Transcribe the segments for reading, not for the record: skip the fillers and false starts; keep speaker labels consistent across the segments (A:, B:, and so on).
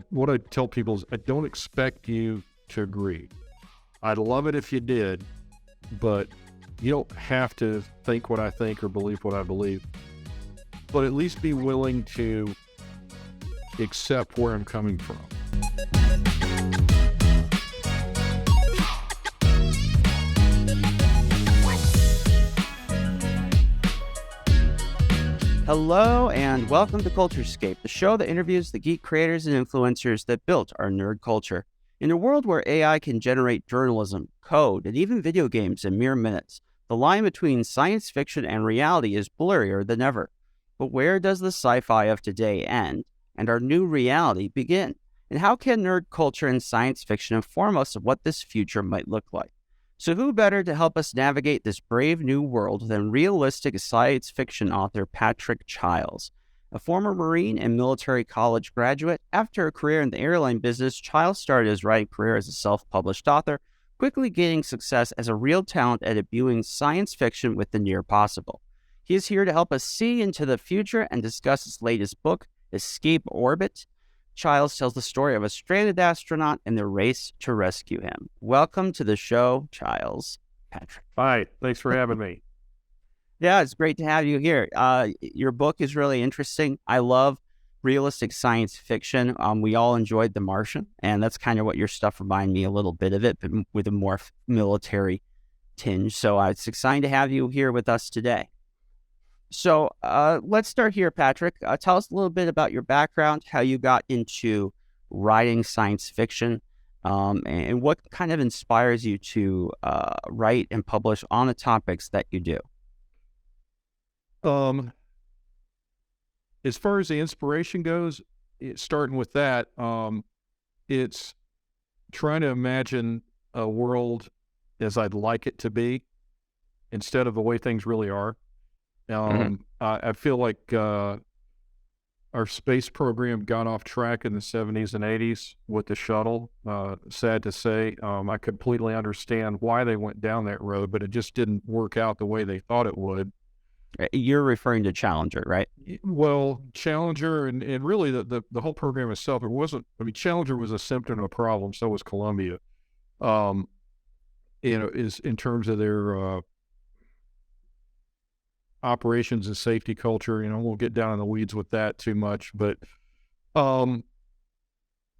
A: what I tell people is I don't expect you to agree. I'd love it if you did, but you don't have to think what I think or believe what I believe. But at least be willing to accept where I'm coming from.
B: Hello and welcome to Culturescape, the show that interviews the geek creators and influencers that built our nerd culture. In a world where AI can generate journalism, code, and even video games in mere minutes, the line between science fiction and reality is blurrier than ever. But where does the sci-fi of today end and our new reality begin? And how can nerd culture and science fiction inform us of what this future might look like? So who better to help us navigate this brave new world than realistic science fiction author Patrick Chiles? A former Marine and military college graduate, after a career in the airline business, Chiles started his writing career as a self-published author, quickly gaining success as a real talent at imbuing science fiction with the near possible. He is here to help us see into the future and discuss his latest book, Escape Orbit. Chiles tells the story of a stranded astronaut and the race to rescue him. Welcome to the show, Chiles. Patrick.
A: Hi, thanks for having me.
B: Yeah, it's great to have you here. Your book is really interesting. I love realistic science fiction. We all enjoyed The Martian, and that's kind of what your stuff reminded me a little bit of it, but with a more military tinge. So it's exciting to have you here with us today. So let's start here, Patrick. Tell us a little bit about your background, how you got into writing science fiction, and what kind of inspires you to write and publish on the topics that you do.
A: As far as the inspiration goes, starting with that, it's trying to imagine a world as I'd like it to be instead of the way things really are. I feel like our space program got off track in the 70s and 80s with the shuttle. Sad to say, I completely understand why they went down that road, but it just didn't work out the way they thought it would.
B: You're referring to Challenger, right?
A: Well, Challenger and really the whole program itself, Challenger was a symptom of a problem, so was Columbia. Is in terms of their operations and safety culture, we'll get down in the weeds with that too much, but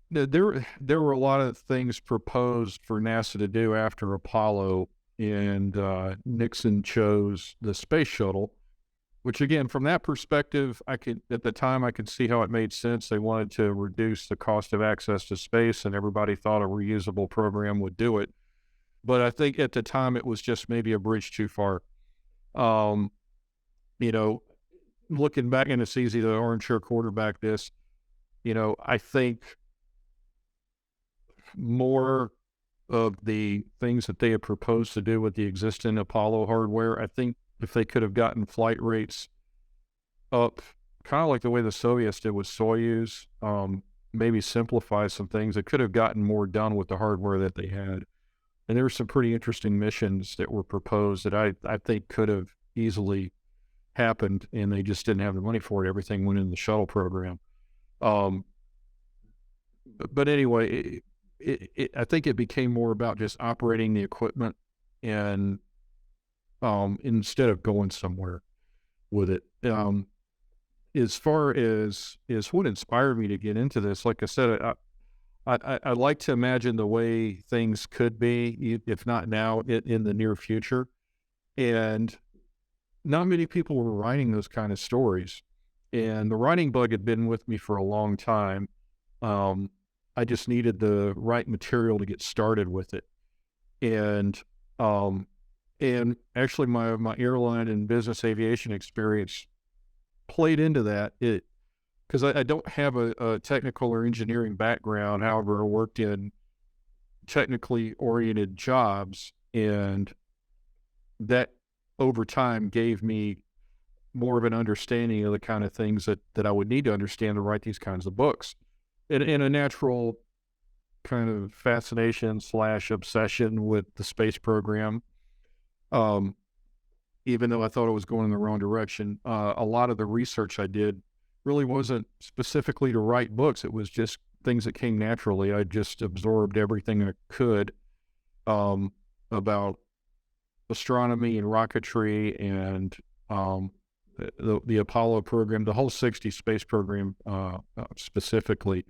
A: there were a lot of things proposed for NASA to do after Apollo, and Nixon chose the space shuttle, which again, from that perspective, at the time I could see how it made sense. They wanted to reduce the cost of access to space, and everybody thought a reusable program would do it. But I think at the time it was just maybe a bridge too far. Looking back, and it's easy to orange shirt quarterback this, I think more of the things that they had proposed to do with the existing Apollo hardware, I think if they could have gotten flight rates up, kind of like the way the Soviets did with Soyuz, maybe simplify some things, it could have gotten more done with the hardware that they had. And there were some pretty interesting missions that were proposed that I think could have easily happened, and they just didn't have the money for it. Everything went in the shuttle program. But anyway, I think it became more about just operating the equipment and instead of going somewhere with it. As far as what inspired me to get into this, like I said, I like to imagine the way things could be, if not now, in the near future. And not many people were writing those kind of stories. And the writing bug had been with me for a long time. I just needed the right material to get started with it. And actually my airline and business aviation experience played into that. Because I don't have a technical or engineering background. However, I worked in technically oriented jobs, and that over time gave me more of an understanding of the kind of things that I would need to understand to write these kinds of books. In a natural kind of fascination / obsession with the space program, even though I thought it was going in the wrong direction, a lot of the research I did really wasn't specifically to write books. It was just things that came naturally. I just absorbed everything I could about astronomy and rocketry and the Apollo program, the whole 60 space program specifically,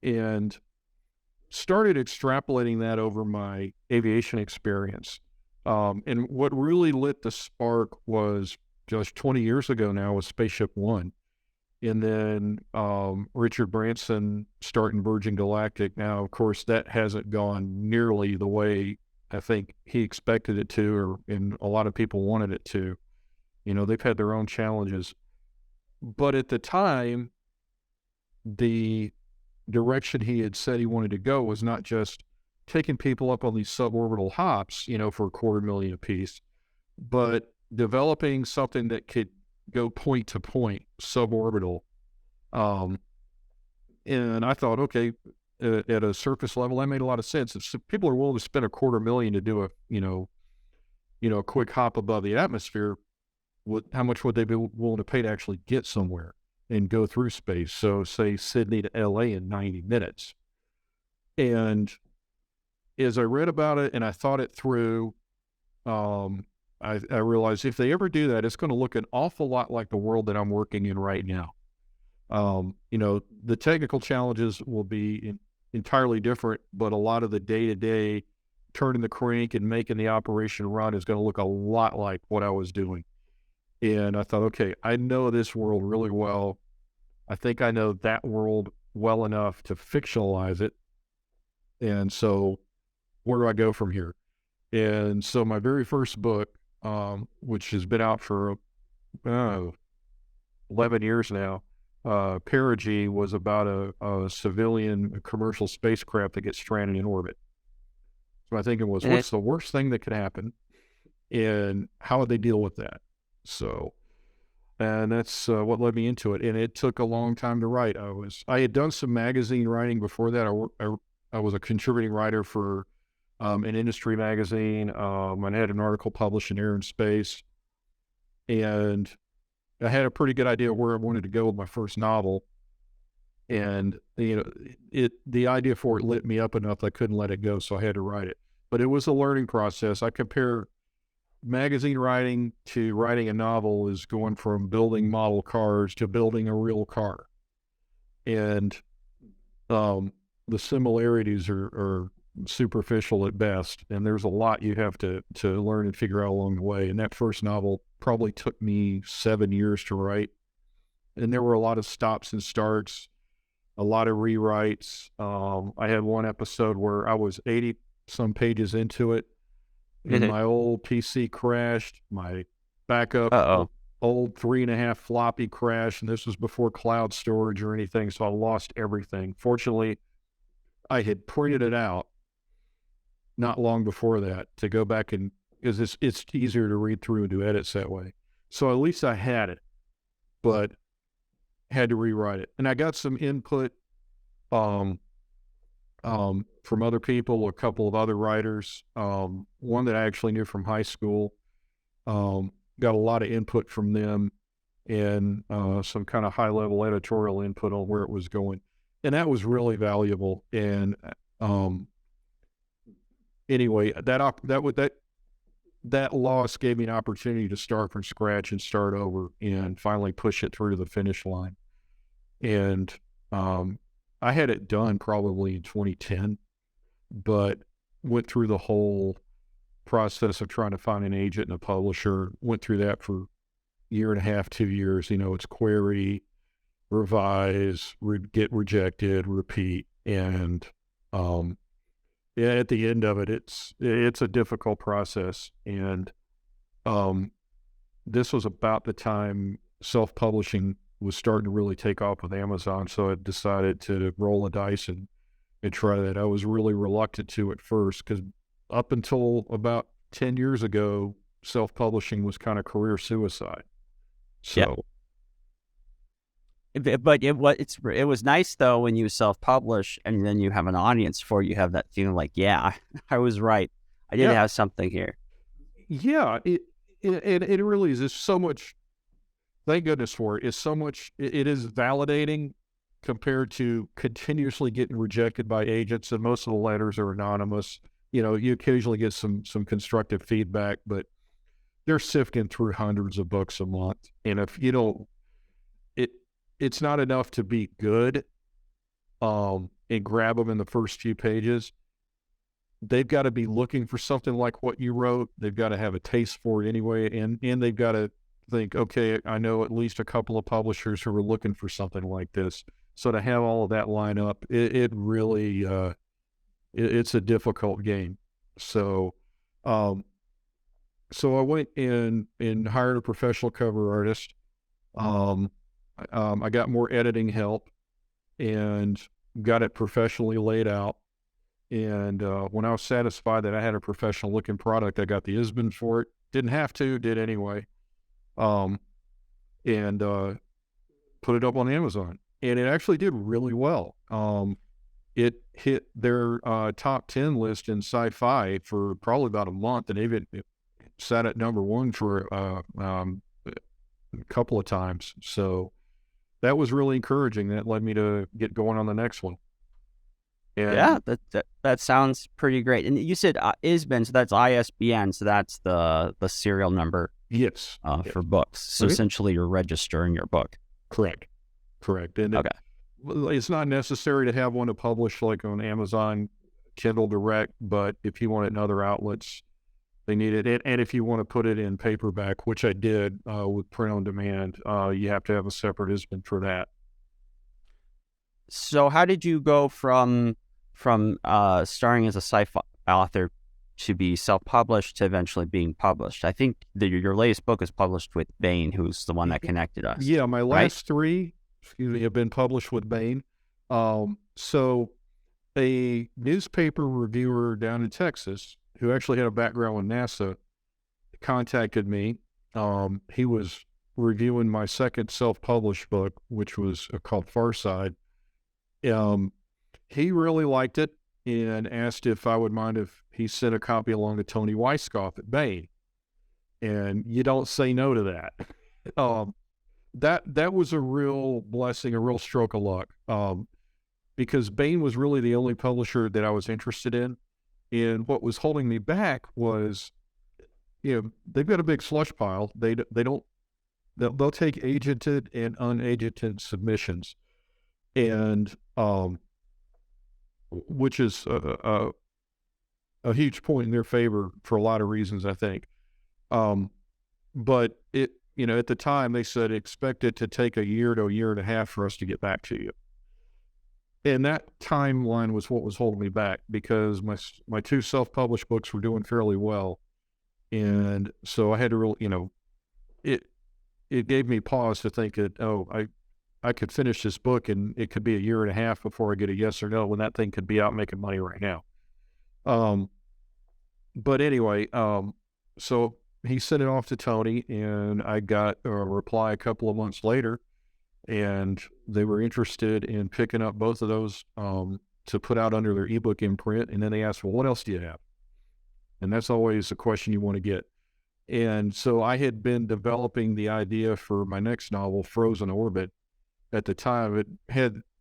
A: and started extrapolating that over my aviation experience. And what really lit the spark was just 20 years ago now with Spaceship One. And then Richard Branson starting Virgin Galactic. Now, of course, that hasn't gone nearly the way I think he expected it to, and a lot of people wanted it to. You know, they've had their own challenges. But at the time, the direction he had said he wanted to go was not just taking people up on these suborbital hops, you know, for $250,000 apiece, but developing something that could go point to point, suborbital. And I thought, okay, at a surface level, that made a lot of sense. If people are willing to spend $250,000 to do a quick hop above the atmosphere, how much would they be willing to pay to actually get somewhere and go through space? So say Sydney to LA in 90 minutes. And as I read about it and I thought it through, I realized if they ever do that, it's going to look an awful lot like the world that I'm working in right now. The technical challenges will be entirely different, but a lot of the day-to-day turning the crank and making the operation run is going to look a lot like what I was doing. And I thought, okay, I know this world really well. I think I know that world well enough to fictionalize it. And so where do I go from here? And so my very first book, which has been out for 11 years now, Perigee, was about a civilian commercial spacecraft that gets stranded in orbit. So my thinking was, what's the worst thing that could happen? And how would they deal with that? So, and that's what led me into it. And it took a long time to write. I had done some magazine writing before that. I was a contributing writer for an industry magazine. I had an article published in Air and Space, and I had a pretty good idea where I wanted to go with my first novel. And the idea for it lit me up enough that I couldn't let it go, so I had to write it. But it was a learning process. I compare magazine writing to writing a novel is going from building model cars to building a real car, and the similarities are superficial at best, and there's a lot you have to learn and figure out along the way. And that first novel probably took me 7 years to write, and there were a lot of stops and starts, a lot of rewrites. I had one episode where I was 80 some pages into it, and my old PC crashed, my backup old 3.5 floppy crashed, and this was before cloud storage or anything, so I lost everything. Fortunately, I had printed it out not long before that to go back, and because it's easier to read through and do edits that way. So at least I had it, but had to rewrite it. And I got some input from other people, a couple of other writers, one that I actually knew from high school. Got a lot of input from them, and some kind of high-level editorial input on where it was going. And that was really valuable. And anyway, that loss gave me an opportunity to start from scratch and start over and finally push it through to the finish line. And I had it done probably in 2010, but went through the whole process of trying to find an agent and a publisher. Went through that for a year and a half, 2 years. It's query, revise, get rejected, repeat, and at the end of it, it's a difficult process. And this was about the time self-publishing was starting to really take off with Amazon, so I decided to roll the dice and try that. I was really reluctant to at first, because up until about 10 years ago, self-publishing was kind of career suicide. So,
B: but it was nice though when you self-publish and then you have an audience for it, you have that feeling like, yeah, I was right. I did have something here.
A: Yeah, it really is. It's so much. Thank goodness for it. It's so much. It is validating compared to continuously getting rejected by agents, and most of the letters are anonymous. You occasionally get some constructive feedback, but they're sifting through hundreds of books a month. And if you don't, it's not enough to be good and grab them in the first few pages. They've got to be looking for something like what you wrote. They've got to have a taste for it anyway, and they've got to think, okay, I know at least a couple of publishers who are looking for something like this. So to have all of that line up, it really it's a difficult game. So so I went and hired a professional cover artist. I got more editing help and got it professionally laid out. And when I was satisfied that I had a professional looking product, I got the ISBN for it. Didn't have to, did anyway. And put it up on Amazon. And it actually did really well. It hit their top 10 list in Sci-Fi for probably about a month, and it sat at number one for a couple of times. So that was really encouraging. That led me to get going on the next one. And
B: yeah, that sounds pretty great. And you said ISBN, so that's ISBN, so that's the serial number.
A: Yes.
B: For books. So essentially, you're registering your book.
A: Correct. And
B: okay.
A: It's not necessary to have one to publish like on Amazon, Kindle Direct, but if you want it in other outlets, they need it. And if you want to put it in paperback, which I did with print on demand, you have to have a separate ISBN for that.
B: So how did you go from starting as a sci-fi author to be self-published to eventually being published? I think your latest book is published with Baen, who's the one that connected us.
A: Yeah, my last three, have been published with Baen. So a newspaper reviewer down in Texas who actually had a background with NASA contacted me. He was reviewing my second self-published book, which was called Farside. He really liked it and asked if I would mind if he sent a copy along to Tony Weisskopf at Baen. And you don't say no to that. That was a real blessing, a real stroke of luck, because Baen was really the only publisher that I was interested in. And what was holding me back was, they've got a big slush pile. They'll take agented and unagented submissions, and which is a huge point in their favor for a lot of reasons, I think. But it, at the time they said, expect it to take a year to a year and a half for us to get back to you. And that timeline was what was holding me back, because my two self-published books were doing fairly well. And so I had to really, it gave me pause to think that, I could finish this book and it could be a year and a half before I get a yes or no, when that thing could be out making money right now. But anyway, so he sent it off to Tony, and I got a reply a couple of months later, and they were interested in picking up both of those to put out under their ebook imprint. And then they asked, well, what else do you have? And that's always a question you want to get. And so I had been developing the idea for my next novel, Frozen Orbit. At the time, it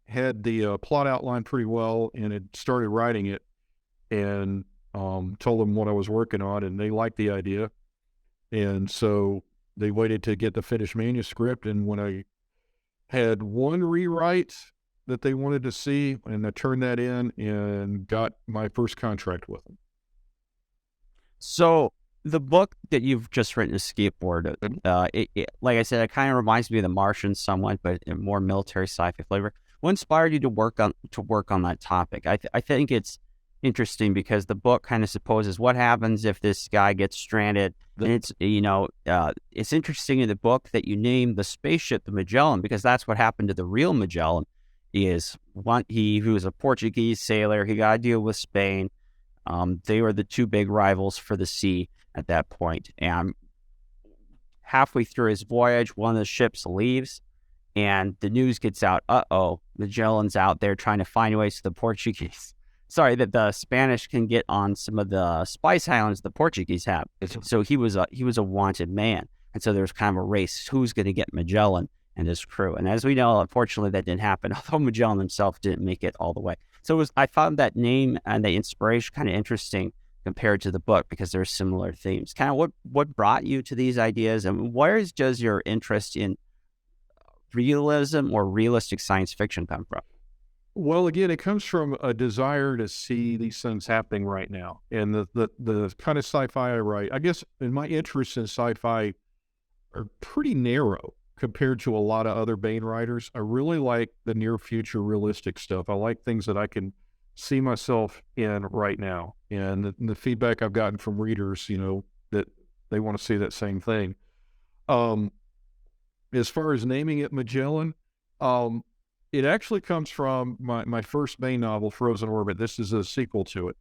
A: had the plot outlined pretty well, and had started writing it, and told them what I was working on, and they liked the idea. And so they waited to get the finished manuscript, and when I had one rewrite that they wanted to see, and I turned that in and got my first contract with them.
B: So the book that you've just written, A Skateboard, like I said, it kind of reminds me of The Martian somewhat, but in more military sci-fi flavor. What inspired you to work on that topic? I think it's interesting because the book kind of supposes what happens if this guy gets stranded. And it's it's interesting in the book that you name the spaceship the Magellan, because that's what happened to the real Magellan. He was a Portuguese sailor. He got to deal with Spain. They were the two big rivals for the sea at that point. And halfway through his voyage, one of the ships leaves, and the news gets out. Magellan's out there trying to find ways to that the Spanish can get on some of the spice islands the Portuguese have. So he was a wanted man. And so there was kind of a race. Who's going to get Magellan? and his crew. And as we know, unfortunately, that didn't happen, although Magellan himself didn't make it all the way. So I found that name and the inspiration kind of interesting compared to the book because there's similar themes. Kind of what brought you to these ideas, and where does your interest in realism or realistic science fiction come from?
A: Well, again, it comes from a desire to see these things happening right now. And the kind of sci-fi I write, I guess, and my interests in sci-fi are pretty narrow compared to a lot of other Bain writers. I really like the near future realistic stuff. I like things that I can see myself in right now. And the feedback I've gotten from readers, that they want to see that same thing. As far as naming it Magellan, it actually comes from my first Bain novel, Frozen Orbit. This is a sequel to it.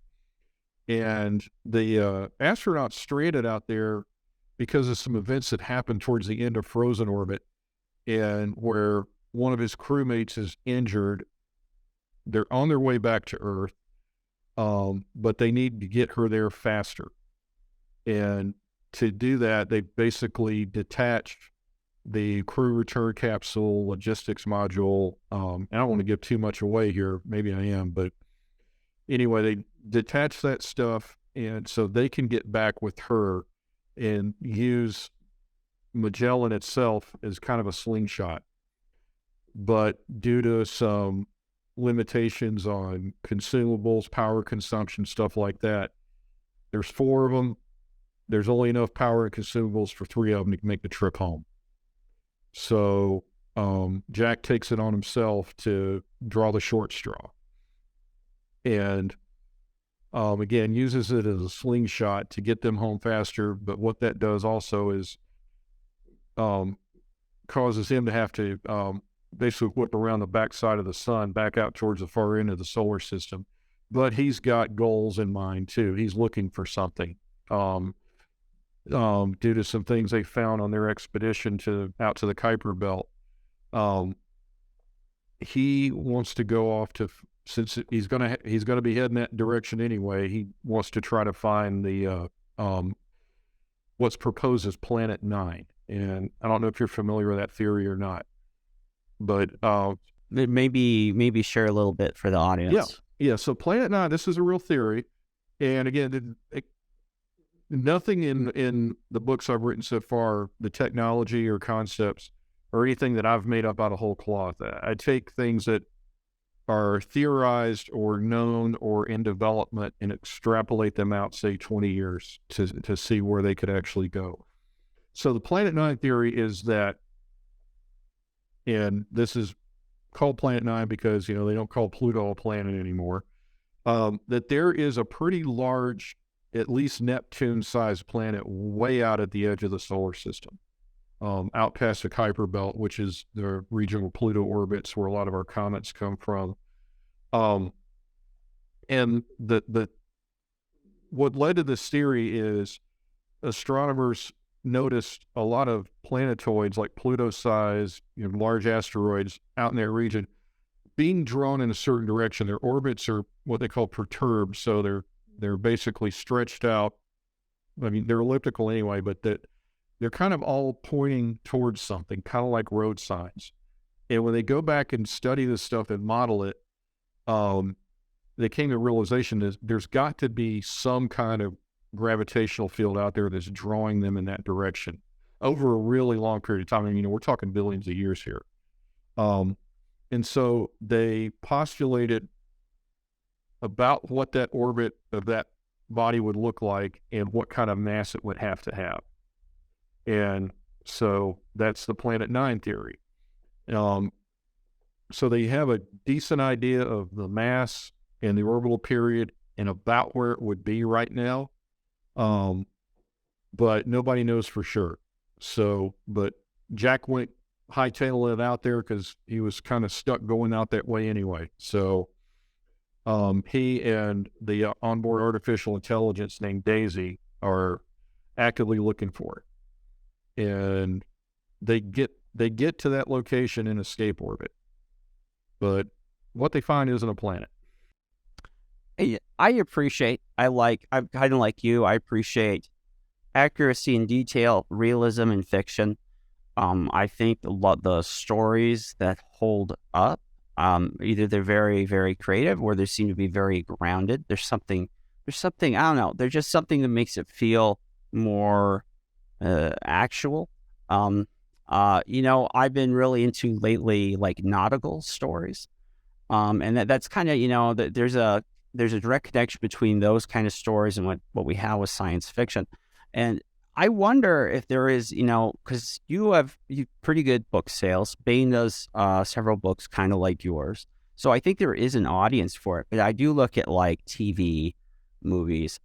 A: And the astronauts stranded out there because of some events that happened towards the end of Frozen Orbit, and where one of his crewmates is injured. They're on their way back to Earth, but they need to get her there faster. And to do that, they basically detached the crew return capsule logistics module. I don't want to give too much away here. Maybe I am, but anyway, they detach that stuff, and so they can get back with her and use Magellan itself as kind of a slingshot. But due to some limitations on consumables, power consumption, stuff like that, there's 4 of them. There's only enough power and consumables for 3 of them to make the trip home. So Jack takes it on himself to draw the short straw, and again uses it as a slingshot to get them home faster. But what that does also is causes him to have to basically whip around the backside of the sun back out towards the far end of the solar system. But he's got goals in mind too. He's looking for something. Due to some things they found on their expedition out to the Kuiper Belt. He wants to go off to, since he's gonna be heading that direction anyway. He wants to try to find the what's proposed as Planet 9, and I don't know if you're familiar with that theory or not, but
B: maybe share a little bit for the audience.
A: Yeah. So Planet 9, this is a real theory, and again, nothing in the books I've written so far, the technology or concepts or anything that I've made up out of whole cloth. I take things that are theorized or known or in development and extrapolate them out, say 20 years to see where they could actually go. So the Planet 9 theory is that, and this is called Planet 9 because, they don't call Pluto a planet anymore, that there is a pretty large, at least Neptune-sized planet way out at the edge of the solar system, out past the Kuiper Belt, which is the region where Pluto orbits, where a lot of our comets come from. And what led to this theory is astronomers noticed a lot of planetoids, like Pluto-sized, large asteroids out in that region, being drawn in a certain direction. Their orbits are what they call perturbed, so they're basically stretched out. I mean, they're elliptical anyway, but they're kind of all pointing towards something, kind of like road signs. And when they go back and study this stuff and model it, they came to the realization that there's got to be some kind of gravitational field out there that's drawing them in that direction over a really long period of time. I mean, we're talking billions of years here. And so they postulated about what that orbit of that body would look like and what kind of mass it would have to have. And so that's the Planet 9 theory. So they have a decent idea of the mass and the orbital period and about where it would be right now. But nobody knows for sure. So, but Jack went hightailing it out there because he was kind of stuck going out that way anyway. So he and the onboard artificial intelligence named Daisy are actively looking for it. And they get to that location in escape orbit. But what they find isn't a planet.
B: I'm kind of like you, I appreciate accuracy and detail, realism and fiction. I think the stories that hold up, either they're very, very creative or they seem to be very grounded. There's something, I don't know, there's just something that makes it feel more actual. I've been really into lately like nautical stories. And that's kind of, there's a direct connection between those kind of stories and what we have with science fiction. And I wonder if there is, because you pretty good book sales. Bain does several books kind of like yours. So I think there is an audience for it. But I do look at like TV, movies,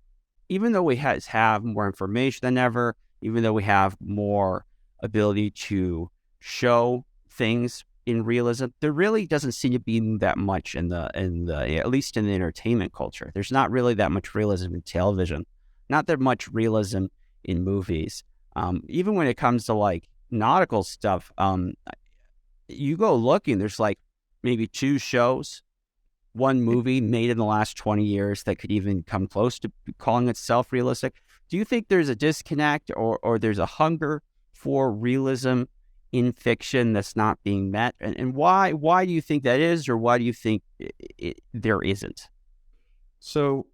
B: even though we have more information than ever, even though we have more ability to show things in realism, there really doesn't seem to be that much in the at least in the entertainment culture. There's not really that much realism in television, not that much realism in movies. Even when it comes to like nautical stuff, you go looking, there's like maybe 2 shows, 1 movie made in the last 20 years that could even come close to calling itself realistic. Do you think there's a disconnect or there's a hunger for realism in fiction that's not being met? And why do you think that is, or why do you think there isn't?
A: So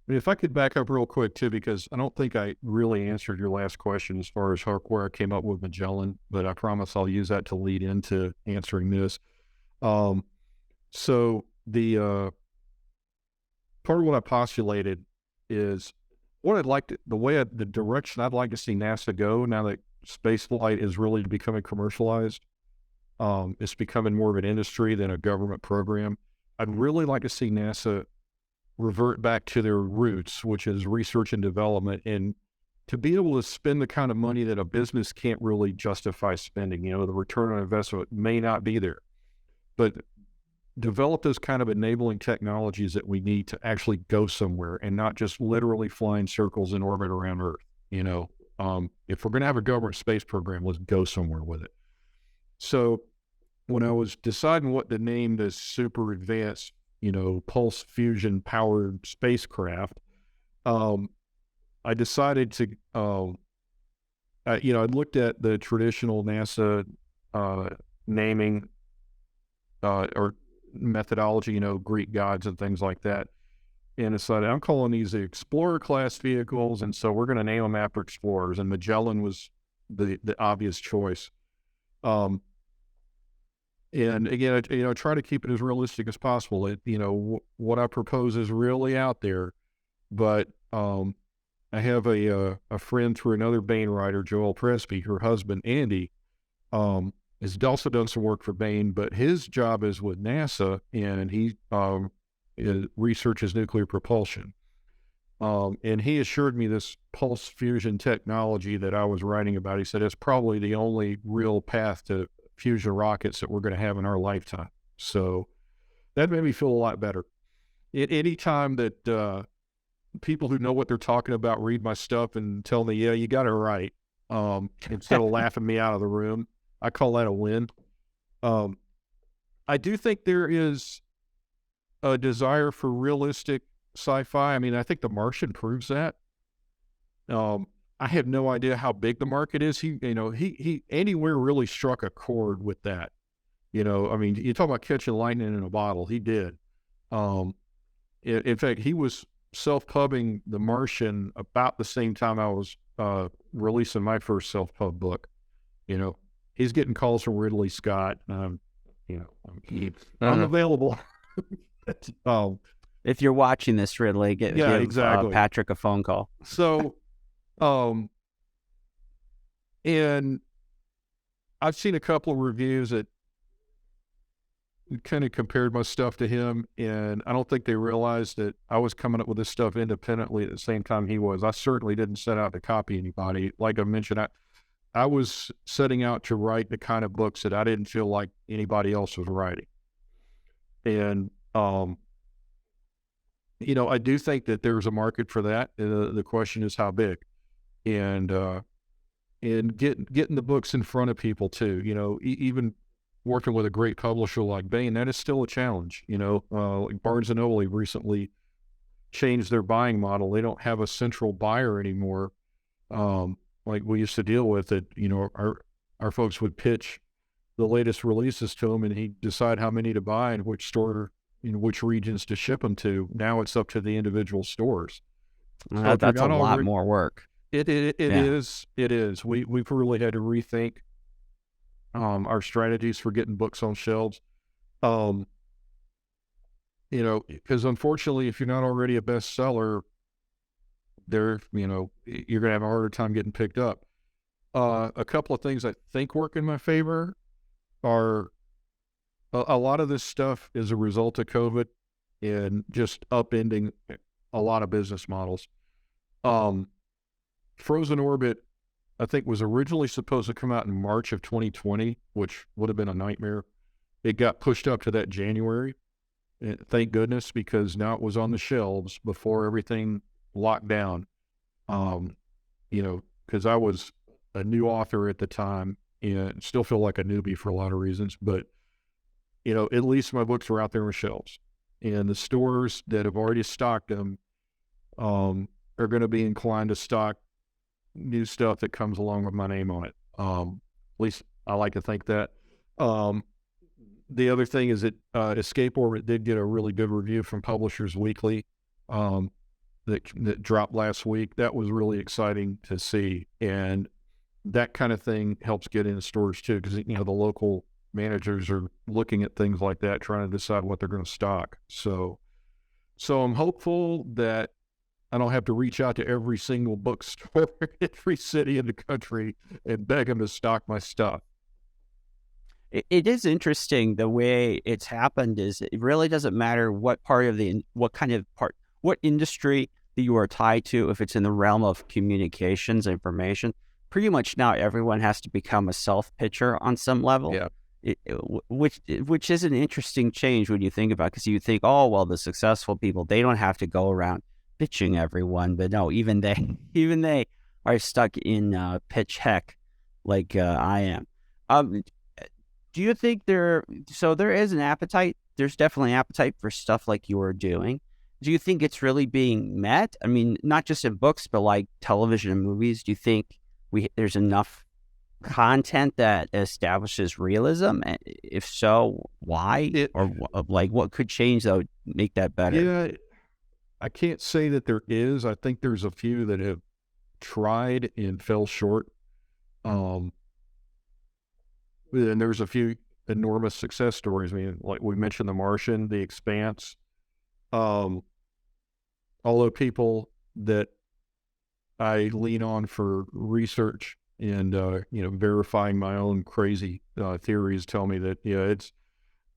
A: if I could back up real quick too, because I don't think I really answered your last question as far as where I came up with Magellan, but I promise I'll use that to lead into answering this. So the part of what I postulated is what I'd like to, the direction I'd like to see NASA go now that space flight is really becoming commercialized. It's becoming more of an industry than a government program. I'd really like to see NASA revert back to their roots, which is research and development, and to be able to spend the kind of money that a business can't really justify spending. The return on investment may not be there, but develop those kind of enabling technologies that we need to actually go somewhere and not just literally fly in circles in orbit around Earth. If we're going to have a government space program, let's go somewhere with it. So when I was deciding what to name this super advanced, pulse fusion powered spacecraft, I decided to, I looked at the traditional NASA naming or methodology, Greek gods and things like that, and decided I'm calling these the Explorer class vehicles, and so we're going to name them after explorers. And Magellan was the obvious choice. And again, I try to keep it as realistic as possible. What I propose is really out there, but I have a friend through another Bain writer, Joel Presby. Her husband Andy has also done some work for Bain, but his job is with NASA, and he researches nuclear propulsion. And he assured me this pulse fusion technology that I was writing about, he said, it's probably the only real path to fusion rockets that we're going to have in our lifetime. So that made me feel a lot better. Any time that people who know what they're talking about read my stuff and tell me, yeah, you got it right, instead of laughing me out of the room, I call that a win. I do think there is a desire for realistic sci-fi. I mean, I think The Martian proves that. I have no idea how big the market is. He anywhere really struck a chord with that. I mean, you talk about catching lightning in a bottle. He did. In fact, he was self-pubbing The Martian about the same time I was releasing my first self-pub book. He's getting calls from Ridley Scott. I'm available.
B: If you're watching this, Ridley, give
A: exactly.
B: Patrick a phone call.
A: So, and I've seen a couple of reviews that kind of compared my stuff to him, and I don't think they realized that I was coming up with this stuff independently at the same time he was. I certainly didn't set out to copy anybody. Like I mentioned, I was setting out to write the kind of books that I didn't feel like anybody else was writing. And, I do think that there's a market for that. The question is how big, and getting the books in front of people too. Even working with a great publisher like Bain, that is still a challenge. Like Barnes and Noble recently changed their buying model. They don't have a central buyer anymore, like we used to deal with it. our folks would pitch the latest releases to him, and he'd decide how many to buy and which store, which regions to ship them to. Now it's up to the individual stores. So if you're
B: That's a
A: not
B: lot
A: already,
B: more work.
A: it
B: Yeah.
A: is, it is. We've really had to rethink our strategies for getting books on shelves. Um, because unfortunately, if you're not already a bestseller, you're gonna have a harder time getting picked up. A couple of things I think work in my favor are a lot of this stuff is a result of COVID and just upending a lot of business models. Um, Frozen Orbit, I think, was originally supposed to come out in March of 2020, which would have been a nightmare. It got pushed up to that January. Thank goodness, because now it was on the shelves before everything locked down. Because I was a new author at the time and still feel like a newbie for a lot of reasons, but at least my books were out there on shelves, and the stores that have already stocked them are going to be inclined to stock new stuff that comes along with my name on it. At least I like to think that. The other thing is that Escape Orbit did get a really good review from Publishers Weekly that dropped last week. That was really exciting to see, and that kind of thing helps get into stores too, because the local managers are looking at things like that, trying to decide what they're going to stock. So I'm hopeful that I don't have to reach out to every single bookstore in every city in the country and beg them to stock my stuff.
B: It is interesting the way it's happened. Is it really doesn't matter what what industry that you are tied to. If it's in the realm of communications, information, pretty much now everyone has to become a self-pitcher on some level.
A: Yeah.
B: Which is an interesting change when you think about it, because you think, oh, well, the successful people, they don't have to go around pitching everyone, but no, even they are stuck in pitch heck like I am. Do you think there is an appetite? There's definitely appetite for stuff like you are doing. Do you think it's really being met? I mean, not just in books, but like television and movies. Do you think there's enough content that establishes realism? If so, why? What could change that would make that better?
A: Yeah, I can't say that there is. I think there's a few that have tried and fell short. And there's a few enormous success stories. I mean, like we mentioned, The Martian, The Expanse. Although people that I lean on for research and verifying my own crazy theories tell me that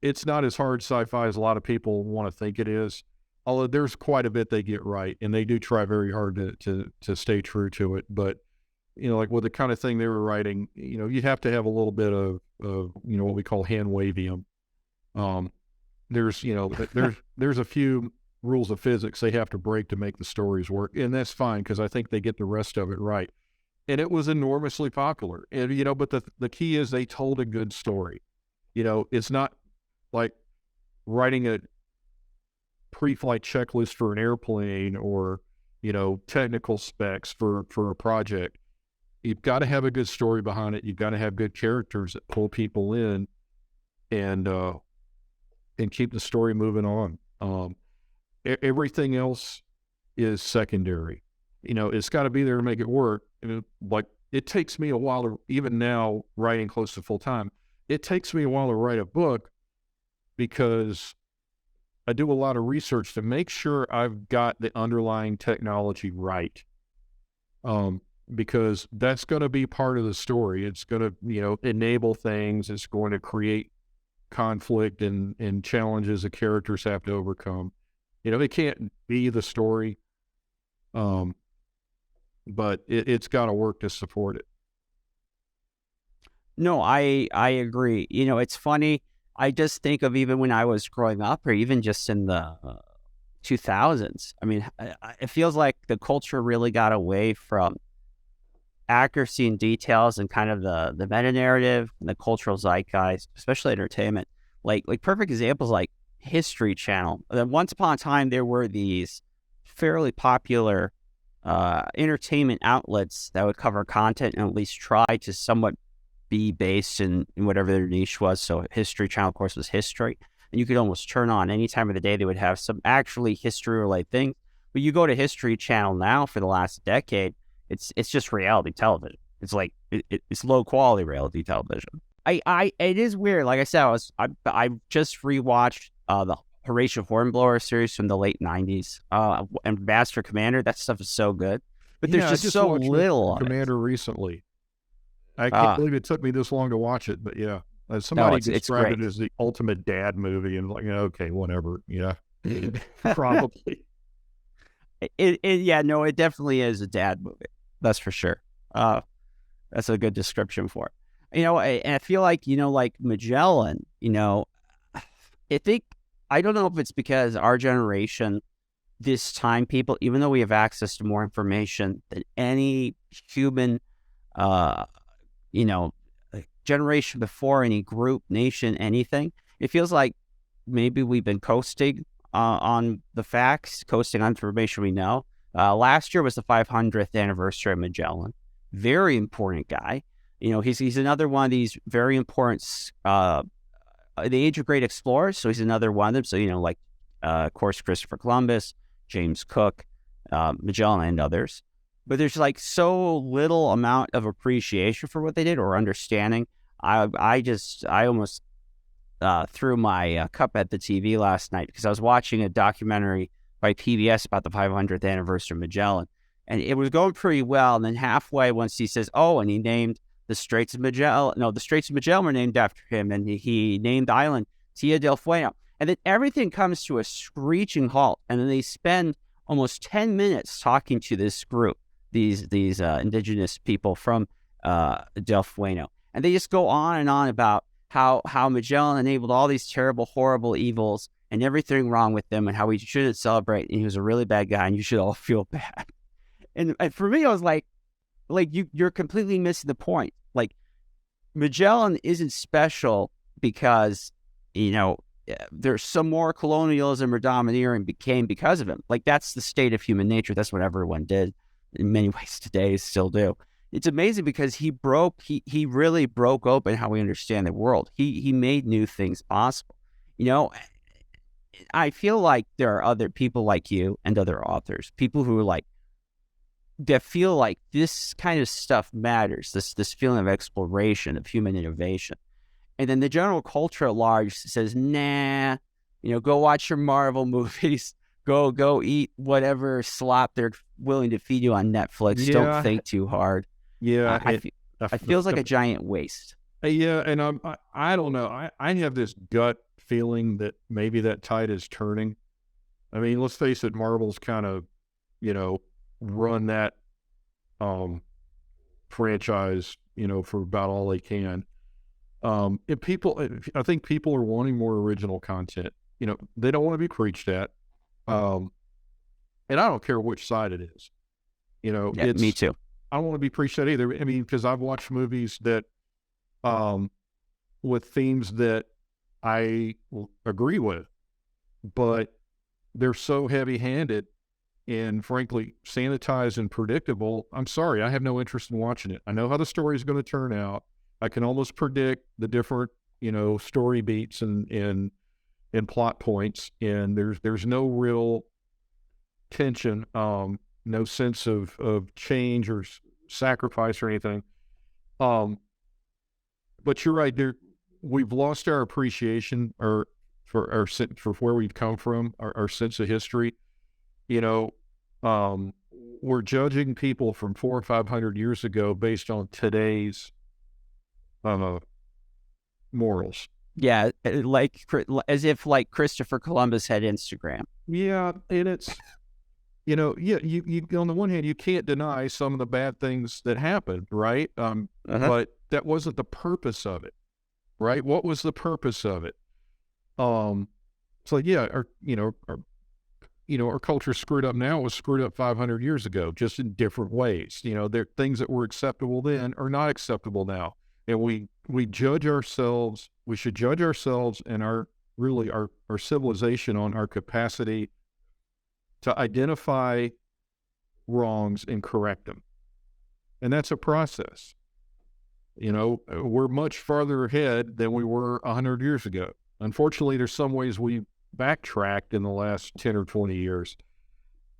A: it's not as hard sci-fi as a lot of people want to think it is. Although there's quite a bit they get right, and they do try very hard to stay true to it. But like with the kind of thing they were writing, you'd have to have a little bit of what we call hand wavium. There's a few rules of physics they have to break to make the stories work, and that's fine because I think they get the rest of it right. And it was enormously popular, and but the key is they told a good story. It's not like writing a pre-flight checklist for an airplane or technical specs for a project. You've got to have a good story behind it. You've got to have good characters that pull people in and keep the story moving on. Everything else is secondary. It's got to be there to make it work. Like it takes me a while even now writing close to full time, it takes me a while to write a book because I do a lot of research to make sure I've got the underlying technology right. Because that's going to be part of the story. It's going to, enable things. It's going to create conflict and challenges the characters have to overcome. It can't be the story, but it's got to work to support it.
B: No, I agree. It's funny. I just think of even when I was growing up, or even just in the 2000s. I mean, it feels like the culture really got away from accuracy and details and kind of the meta narrative and the cultural zeitgeist, especially entertainment. Like perfect examples like History Channel. Once upon a time, there were these fairly popular entertainment outlets that would cover content and at least try to somewhat be based in whatever their niche was. So History Channel, of course, was history. And you could almost turn on any time of the day. They would have some actually history-related things. But you go to History Channel now for the last decade, it's just reality television. It's like it's low-quality reality television. It is weird. Like I said, I just rewatched the Horatio Hornblower series from the late 90s. And Master Commander, that stuff is so good. But there's just so little of
A: Commander recently. I can't believe it took me this long to watch it, but yeah. Somebody described it as the ultimate dad movie, and like, okay, whatever. Yeah. Probably.
B: It definitely is a dad movie. That's for sure. That's a good description for it. And I feel like, like Magellan, I don't know if it's because our generation, this time people, even though we have access to more information than any human, generation before, any group, nation, anything, it feels like maybe we've been coasting on the facts, coasting on information we know. Last year was the 500th anniversary of Magellan. Very important guy. He's another one of these very important, the age of great explorers. So he's another one of them. So, of course, Christopher Columbus, James Cook, Magellan, and others. But there's like so little amount of appreciation for what they did or understanding. I almost threw my cup at the TV last night because I was watching a documentary by PBS about the 500th anniversary of Magellan. And it was going pretty well. And then halfway, once he says, and he named the Straits of Magellan. No, the Straits of Magellan were named after him. And he named the island Tierra del Fuego. And then everything comes to a screeching halt. And then they spend almost 10 minutes talking to this group, these indigenous people from Del Fuego. And they just go on and on about how Magellan enabled all these terrible, horrible evils and everything wrong with them and how we shouldn't celebrate. And he was a really bad guy and you should all feel bad. And for me, I was like you're completely missing the point. Like, Magellan isn't special because, there's some more colonialism or domineering became because of him. Like, that's the state of human nature. That's what everyone did in many ways today, still do. It's amazing because he really broke open how we understand the world. He made new things possible. I feel like there are other people like you and other authors, people who are that feel like this kind of stuff matters, this feeling of exploration, of human innovation. And then the general culture at large says, nah, go watch your Marvel movies, go eat whatever slop they're willing to feed you on Netflix. Yeah. Don't think too hard.
A: Yeah.
B: It feels like a giant waste.
A: Yeah. And I don't know. I have this gut feeling that maybe that tide is turning. I mean, let's face it, Marvel's kind of, run that franchise, for about all they can. And I think people are wanting more original content. They don't want to be preached at. And I don't care which side it is.
B: Me too.
A: I don't want to be preached at either. I mean, because I've watched movies that, with themes that I agree with, but they're so heavy-handed and frankly sanitized and predictable. I'm sorry, I have no interest in watching it. I know how the story is going to turn out. I can almost predict the different, story beats and plot points, and there's no real tension, no sense of change or sacrifice or anything. But you're right, we've lost our appreciation for where we've come from, our sense of history. We're judging people from 400 or 500 years ago based on today's morals.
B: Yeah, as if Christopher Columbus had Instagram.
A: Yeah, and it's you on the one hand you can't deny some of the bad things that happened, right? But that wasn't the purpose of it, right? What was the purpose of it? So yeah, our culture screwed up now was screwed up 500 years ago, just in different ways. There things that were acceptable then are not acceptable now. And we judge ourselves, we should judge ourselves and our civilization on our capacity to identify wrongs and correct them. And that's a process. We're much farther ahead than we were 100 years ago. Unfortunately, there's some ways we backtracked in the last 10 or 20 years.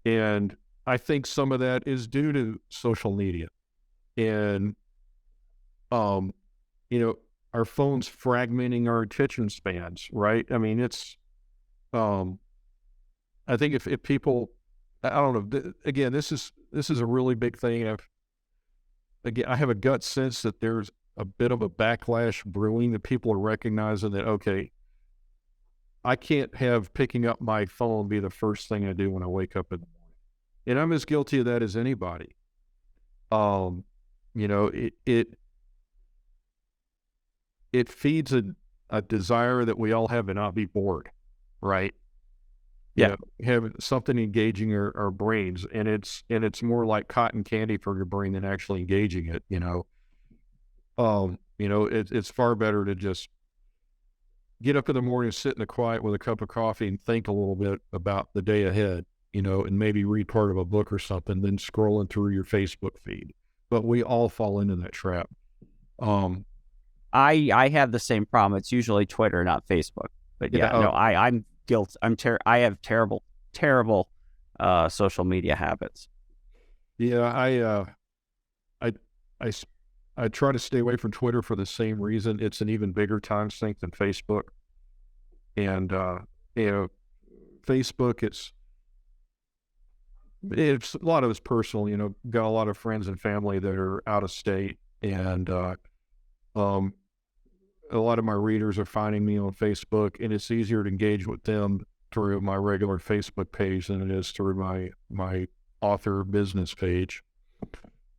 A: And I think some of that is due to social media and, our phones fragmenting our attention spans, right? I mean, I think if people, I don't know, again, this is a really big thing. I have a gut sense that there's a bit of a backlash brewing, that people are recognizing that, okay, I can't have picking up my phone be the first thing I do when I wake up in the morning. And I'm as guilty of that as anybody. It feeds a desire that we all have to not be bored, right?
B: Yeah.
A: Have something engaging our brains, and it's more like cotton candy for your brain than actually engaging it. It's far better to just get up in the morning, sit in the quiet with a cup of coffee, and think a little bit about the day ahead. And maybe read part of a book or something, then scrolling through your Facebook feed. But we all fall into that trap.
B: I have the same problem. It's usually Twitter, not Facebook. But I'm guilty. I have terrible social media habits.
A: Yeah, I try to stay away from Twitter for the same reason. It's an even bigger time sink than Facebook. And Facebook, it's a lot of it's personal. Got a lot of friends and family that are out of state, and a lot of my readers are finding me on Facebook, and it's easier to engage with them through my regular Facebook page than it is through my author business page,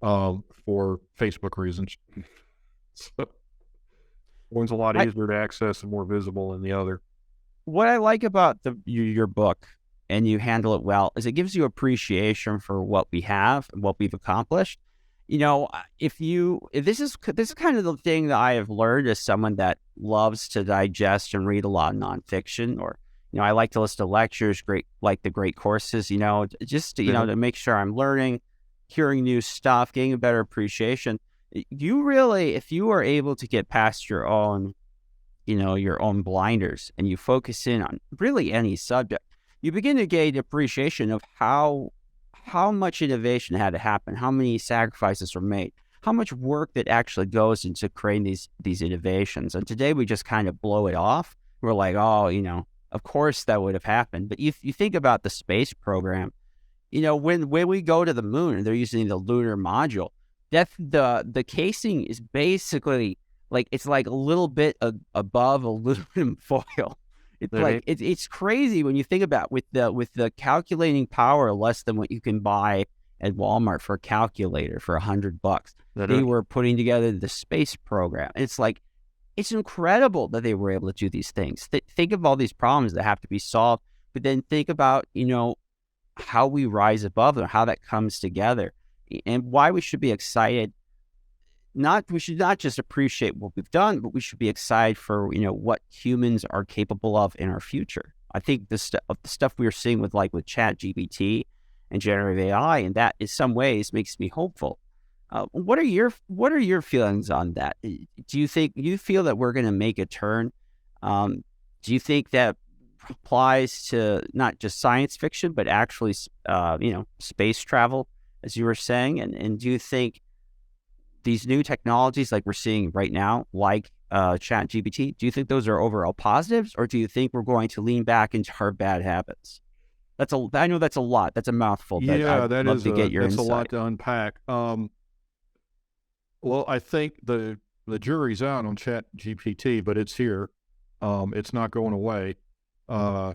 A: for Facebook reasons. So one's a lot easier to access and more visible than the other.
B: What I like about your book, and you handle it well, is it gives you appreciation for what we have and what we've accomplished. If this is kind of the thing that I have learned as someone that loves to digest and read a lot of nonfiction, or I like to listen to lectures, like the great courses, just to make sure I'm learning, hearing new stuff, getting a better appreciation. You really, if you are able to get past your own blinders, and you focus in on really any subject, you begin to gain appreciation of how much innovation had to happen, how many sacrifices were made, how much work that actually goes into creating these innovations. And today we just kind of blow it off. We're like, oh, of course that would have happened. But you think about the space program, when we go to the moon and they're using the lunar module, the casing is basically like, it's like a little bit above aluminum foil. It's like it's crazy when you think about with the calculating power less than what you can buy at Walmart for a calculator for $100. They were putting together the space program. It's like, it's incredible that they were able to do these things. Think of all these problems that have to be solved, but then think about how we rise above them, how that comes together, and why we should be excited. We should not just appreciate what we've done, but we should be excited for, what humans are capable of in our future. I think the stuff we are seeing with Chat GPT and generative AI, and that in some ways makes me hopeful. What are your feelings on that? Do you feel that we're going to make a turn? Do you think that applies to not just science fiction, but actually, space travel, as you were saying? And do you think these new technologies like we're seeing right now, like Chat GPT, do you think those are overall positives, or do you think we're going to lean back into our bad habits? I know that's a lot. That's a mouthful.
A: Yeah,
B: that's
A: a lot to unpack. Well, I think the jury's out on Chat GPT, but it's here. It's not going away. I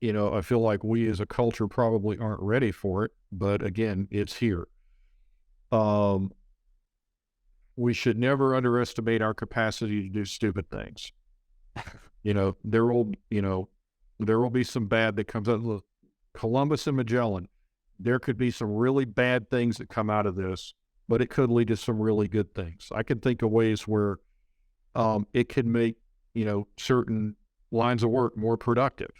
A: feel like we as a culture probably aren't ready for it, but again, it's here. We should never underestimate our capacity to do stupid things. There will be some bad that comes out. Look, Columbus and Magellan, there could be some really bad things that come out of this, but it could lead to some really good things. I can think of ways where it could make, certain lines of work more productive.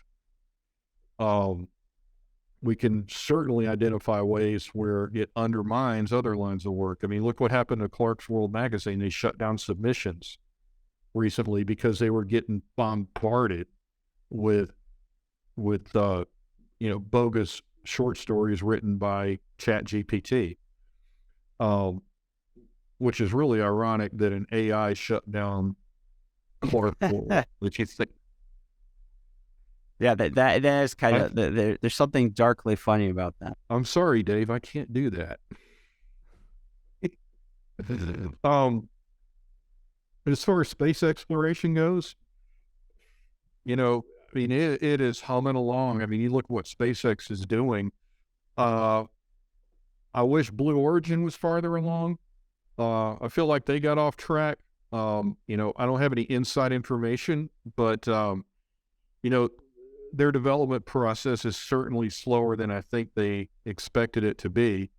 A: we can certainly identify ways where it undermines other lines of work. I mean, look what happened to Clark's World Magazine. They shut down submissions recently because they were getting bombarded with bogus short stories written by Chat GPT, which is really ironic that an AI shut down Clark's World. Which you think?
B: Yeah, that is kind of there's something darkly funny about that.
A: I'm sorry, Dave, I can't do that. As far as space exploration goes, I mean, it is humming along. I mean, you look what SpaceX is doing. I wish Blue Origin was farther along. I feel like they got off track. I don't have any inside information, but, their development process is certainly slower than I think they expected it to be.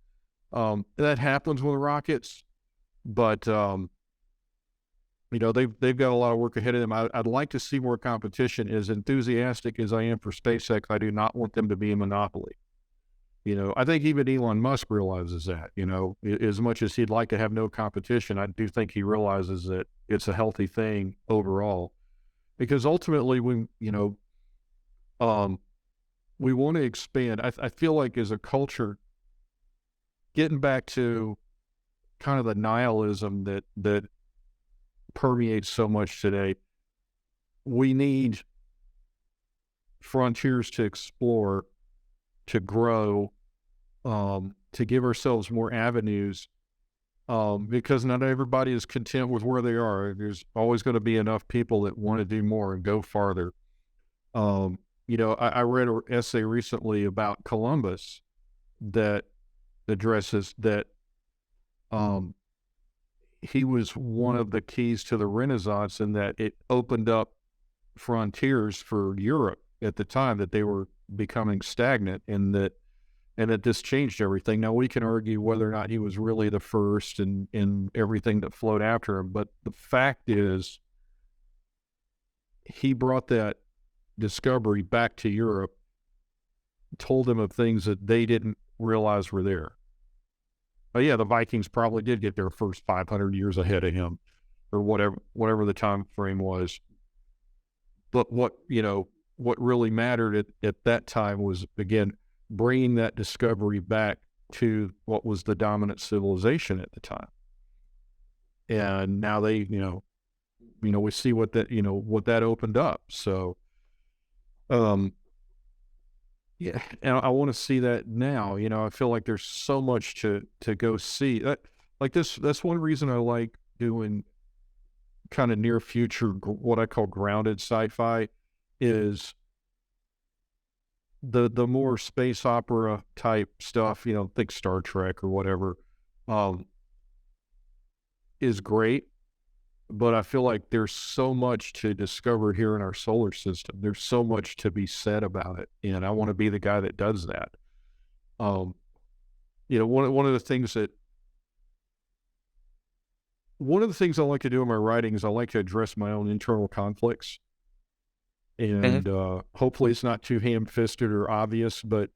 A: That happens with rockets, but, they've got a lot of work ahead of them. I'd like to see more competition. As enthusiastic as I am for SpaceX, I do not want them to be a monopoly. I think even Elon Musk realizes that, as much as he'd like to have no competition, I do think he realizes that it's a healthy thing overall, because ultimately we want to expand. I feel like as a culture, getting back to kind of the nihilism that permeates so much today, we need frontiers to explore, to grow, to give ourselves more avenues, because not everybody is content with where they are. There's always going to be enough people that want to do more and go farther. I read an essay recently about Columbus that addresses that he was one of the keys to the Renaissance, and that it opened up frontiers for Europe at the time, that they were becoming stagnant, and that this changed everything. Now, we can argue whether or not he was really the first and everything that flowed after him, but the fact is he brought that discovery back to Europe, told them of things that they didn't realize were there. But yeah, the Vikings probably did get their first 500 years ahead of him, or whatever the time frame was. But what really mattered at that time was, again, bringing that discovery back to what was the dominant civilization at the time. And now they, we see what that opened up. So, yeah, and I want to see that now. I feel like there's so much to go see. That's one reason I like doing kind of near future, what I call grounded sci-fi, is the more space opera type stuff, think Star Trek or whatever, is great. But I feel like there's so much to discover here in our solar system. There's so much to be said about it, and I want to be the guy that does that. One of the things I like to do in my writing is I like to address my own internal conflicts, and hopefully it's not too ham-fisted or obvious. But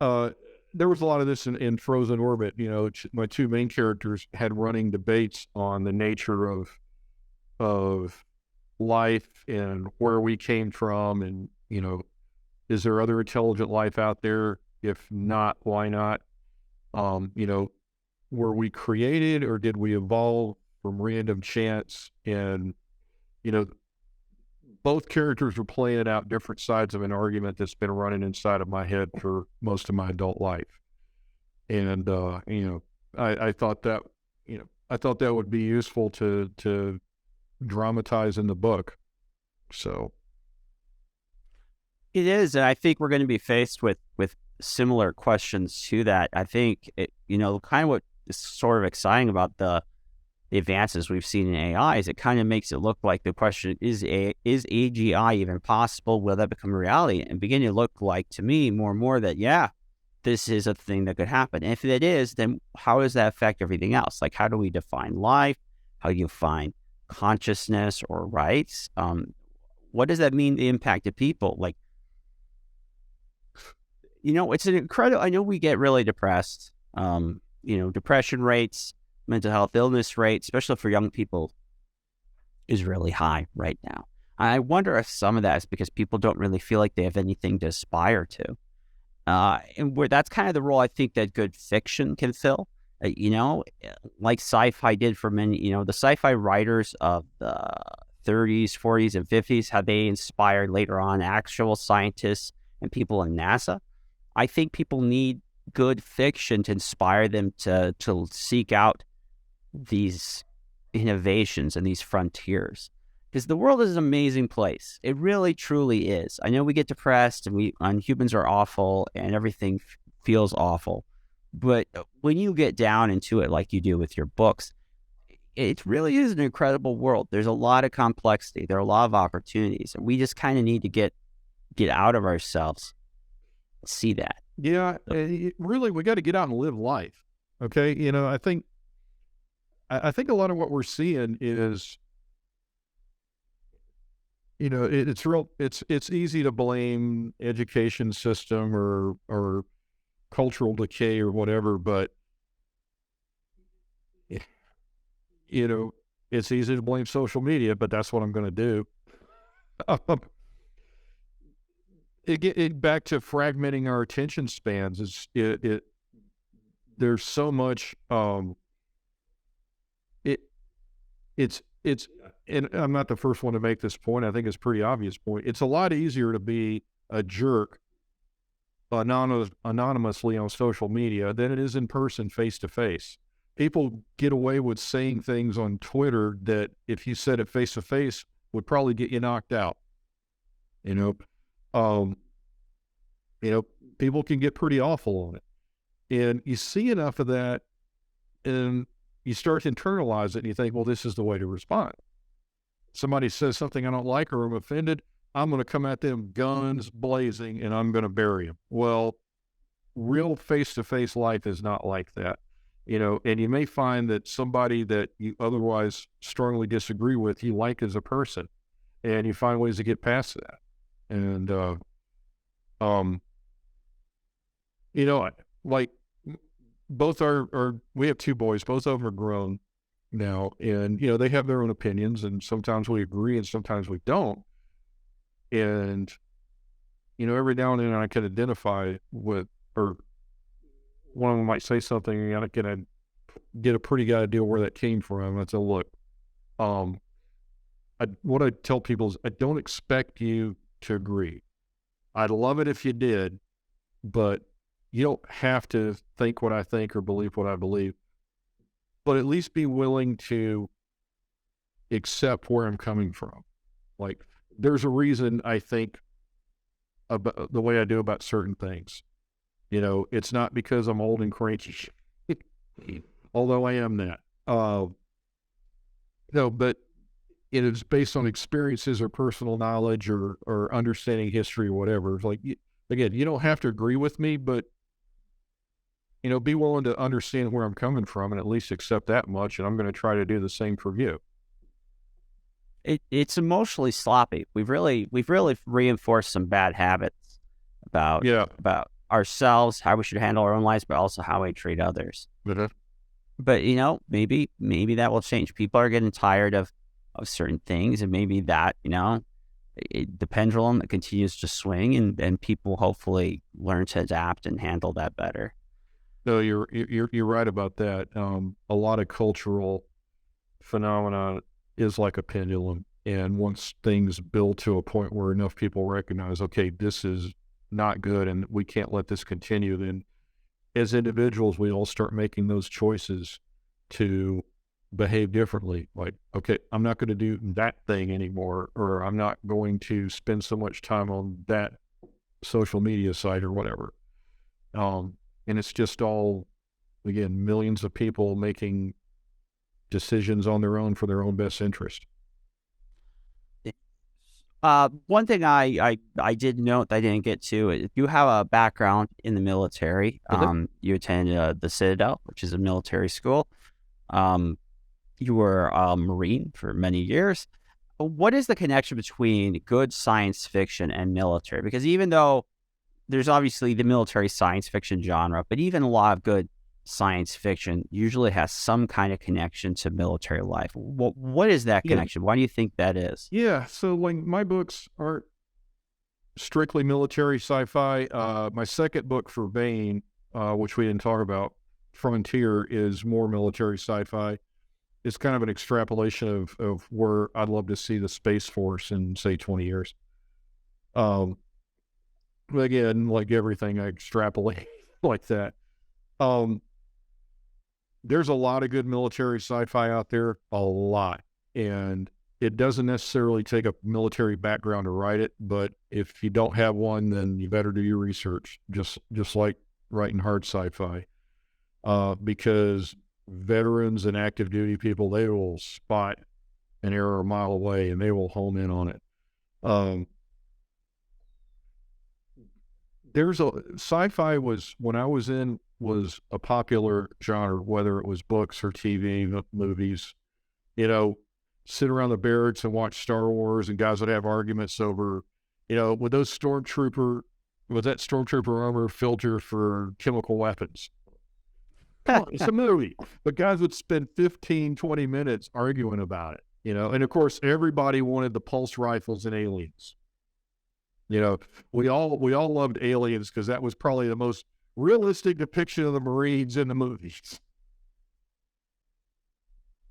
A: there was a lot of this in Frozen Orbit. My two main characters had running debates on the nature of life and where we came from, and is there other intelligent life out there? If not, why not? Were we created, or did we evolve from random chance? And both characters were playing out different sides of an argument that's been running inside of my head for most of my adult life. And I thought that would be useful to dramatize in the book. So
B: it is, and I think we're going to be faced with similar questions to that. I think kind of what is sort of exciting about the advances we've seen in AI is it kind of makes it look like the question is AGI even possible? Will that become a reality? And beginning to look like, to me, more and more that this is a thing that could happen. And if it is, then how does that affect everything else? Like, how do we define life? How do you define consciousness or rights? What does that mean, the impact of people? Like, it's an incredible. I know we get really depressed. Depression rates, mental health illness rates, especially for young people, is really high right now. I wonder if some of that is because people don't really feel like they have anything to aspire to. And where that's kind of the role I think that good fiction can fill, like sci-fi did for many, the sci-fi writers of the 30s, 40s, and 50s, how they inspired later on actual scientists and people in NASA. I think people need good fiction to inspire them to seek out these innovations and these frontiers. Because the world is an amazing place. It really, truly is. I know we get depressed and humans are awful and everything feels awful. But when you get down into it like you do with your books, it really is an incredible world. There's a lot of complexity. There are a lot of opportunities. And we just kind of need to get out of ourselves, see that.
A: Yeah, really, we got to get out and live life. Okay, I think a lot of what we're seeing is, it's easy to blame education system or cultural decay or whatever, but it's easy to blame social media, but that's what I'm going to do. It back to fragmenting our attention spans. There's so much. It's and I'm not the first one to make this point. I think it's a pretty obvious point. It's a lot easier to be a jerk anonymously on social media than it is in person, face to face. People get away with saying things on Twitter that if you said it face to face would probably get you knocked out. People can get pretty awful on it. And you see enough of that and you start to internalize it and you think, well, this is the way to respond. Somebody says something I don't like or I'm offended, I'm going to come at them guns blazing and I'm going to bury them. Well, real face-to-face life is not like that. And you may find that somebody that you otherwise strongly disagree with, you like as a person, and you find ways to get past that. And, like both we have two boys, both of them are grown now, and, they have their own opinions, and sometimes we agree and sometimes we don't. And, every now and then I can identify with, or one of them might say something and I can get a pretty good idea where that came from. I say, look, what I tell people is I don't expect you to agree. I'd love it if you did, but you don't have to think what I think or believe what I believe, but at least be willing to accept where I'm coming from. Like, there's a reason I think about the way I do about certain things. It's not because I'm old and cranky, although I am that. But it is based on experiences or personal knowledge or understanding history or whatever. It's like, again, you don't have to agree with me, but, be willing to understand where I'm coming from and at least accept that much. And I'm going to try to do the same for you.
B: It's emotionally sloppy. We've really reinforced some bad habits about ourselves, how we should handle our own lives, but also how we treat others.
A: Mm-hmm.
B: But maybe that will change. People are getting tired of certain things, and maybe that the pendulum continues to swing, and people hopefully learn to adapt and handle that better.
A: No, you're right about that. A lot of cultural phenomena is like a pendulum, and once things build to a point where enough people recognize, okay, this is not good and we can't let this continue, then as individuals we all start making those choices to behave differently. Like, okay, I'm not going to do that thing anymore, or I'm not going to spend so much time on that social media site or whatever. And it's just all, again, millions of people making decisions on their own for their own best interest.
B: One thing I did note that I didn't get to, if you have a background in the military, you attended the Citadel, which is a military school. You were a Marine for many years. What is the connection between good science fiction and military? Because even though there's obviously the military science fiction genre, but even a lot of good science fiction usually has some kind of connection to military life. What is that
A: Yeah.
B: connection? Why do you think that is?
A: Yeah. So like my books aren't strictly military sci-fi. My second book for Bain, which we didn't talk about, Frontier, is more military sci-fi. It's kind of an extrapolation of where I'd love to see the Space Force in, say, 20 years. But again, like everything, I extrapolate like that. There's a lot of good military sci-fi out there, a lot. And it doesn't necessarily take a military background to write it, but if you don't have one, then you better do your research, just like writing hard sci-fi. Because veterans and active duty people, they will spot an error a mile away and they will home in on it. There's a sci-fi when I was in, was a popular genre, whether it was books or TV, movies. Sit around the barracks and watch Star Wars, and guys would have arguments over, with that stormtrooper armor filter for chemical weapons. It's a movie, but guys would spend 15, 20 minutes arguing about it, and of course everybody wanted the pulse rifles and Aliens. We all loved Aliens because that was probably the most realistic depiction of the Marines in the movies.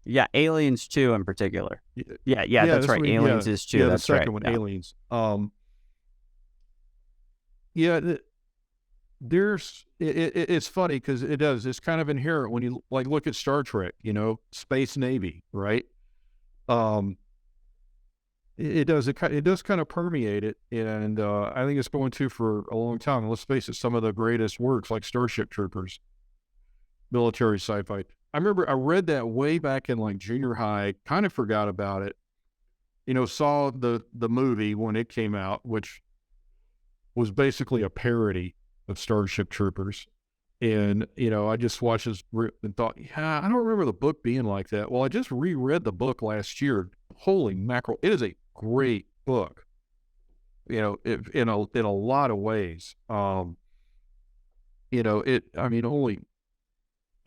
B: Yeah, Aliens 2 in particular. Yeah, that's right. Aliens is 2.
A: Yeah,
B: that's
A: the second
B: right.
A: one, Aliens. It's funny because it's kind of inherent when you like look at Star Trek, Space Navy, right? It does kind of permeate it, and I think it's going to for a long time. And let's face it, some of the greatest works like Starship Troopers, military sci-fi. I remember I read that way back in like junior high, kind of forgot about it. Saw the movie when it came out, which was basically a parody of Starship Troopers. And, I just watched this and thought, yeah, I don't remember the book being like that. Well, I just reread the book last year. Holy mackerel. It is a great book, in a lot of ways. Only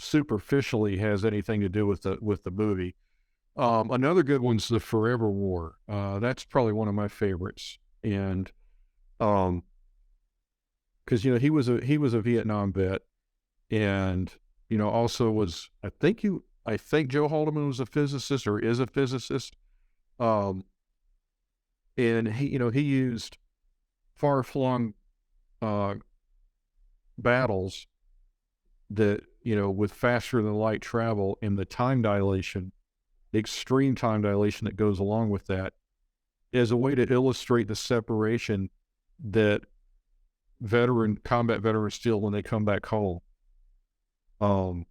A: superficially has anything to do with the movie. Another good one's The Forever War. That's probably one of my favorites. And, cause he was a Vietnam vet, and, also was, I think Joe Haldeman was a physicist or is a physicist. And he used far-flung, battles that, with faster than light travel and the time dilation, the extreme time dilation that goes along with that, as a way to illustrate the separation that combat veterans feel when they come back home. I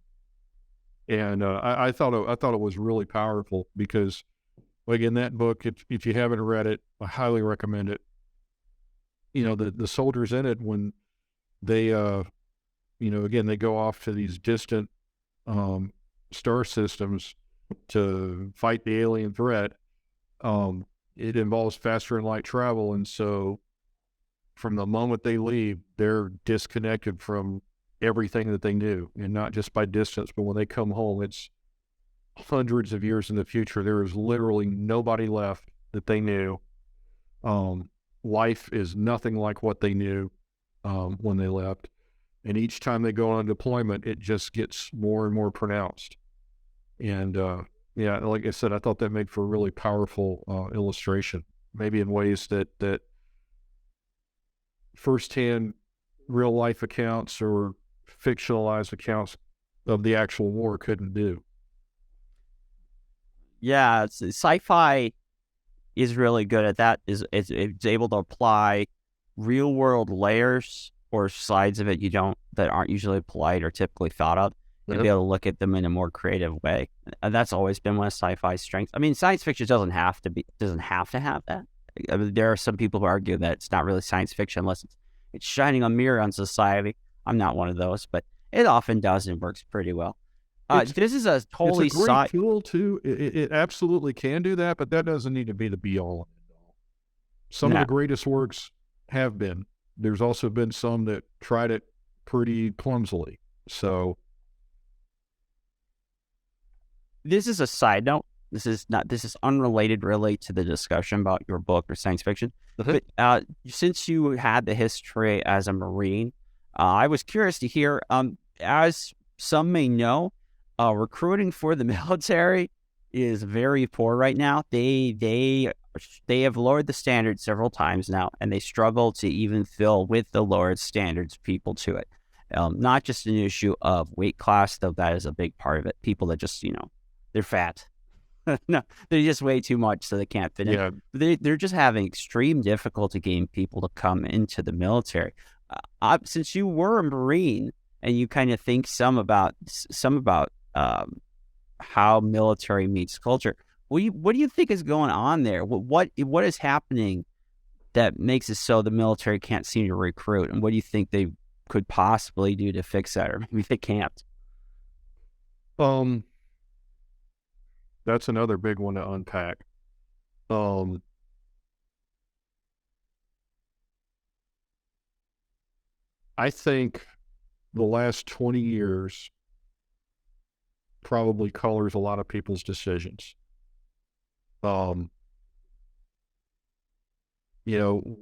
A: thought it was really powerful because, like in that book, if you haven't read it, I highly recommend it. The soldiers in it, when they, again, they go off to these distant star systems to fight the alien threat. It involves faster than light travel, and so from the moment they leave, they're disconnected from everything that they knew, and not just by distance, but when they come home, it's hundreds of years in the future. There is literally nobody left that they knew. Life is nothing like what they knew when they left. And each time they go on deployment, it just gets more and more pronounced. And like I said, I thought that made for a really powerful illustration, maybe in ways that firsthand real life accounts or fictionalized accounts of the actual war couldn't do.
B: Yeah, sci-fi is really good at that. It's able to apply real world layers or sides of it that aren't usually polite or typically thought of, and be able to look at them in a more creative way. And that's always been one of sci-fi's strengths. I mean, science fiction doesn't have to have that. I mean, there are some people who argue that it's not really science fiction unless it's shining a mirror on society. I'm not one of those, but it often does and works pretty well. This is a totally
A: it's a great tool too. It absolutely can do that, but that doesn't need to be the be all and end all. Some of the greatest works have been there's also been some that tried it pretty clumsily. So
B: This is a side note. This is unrelated really to the discussion about your book or science fiction.
A: Mhm.
B: But since you had the history as a Marine, I was curious to hear, as some may know, recruiting for the military is very poor right now. They have lowered the standards several times now, and they struggle to even fill with the lowered standards people to it. Not just an issue of weight class, though that is a big part of it. People that just, they're fat. No, they're just way too much, so they can't fit in.
A: yeah,
B: They're just having extreme difficulty getting people to come into the military. Since you were a Marine and you kind of think some about how military meets culture, what do you think is going on there? What is happening that makes it so the military can't seem to recruit, and what do you think they could possibly do to fix that, or maybe they can't?
A: that's another big one to unpack. Um, I think the last 20 years probably colors a lot of people's decisions. Um, you know,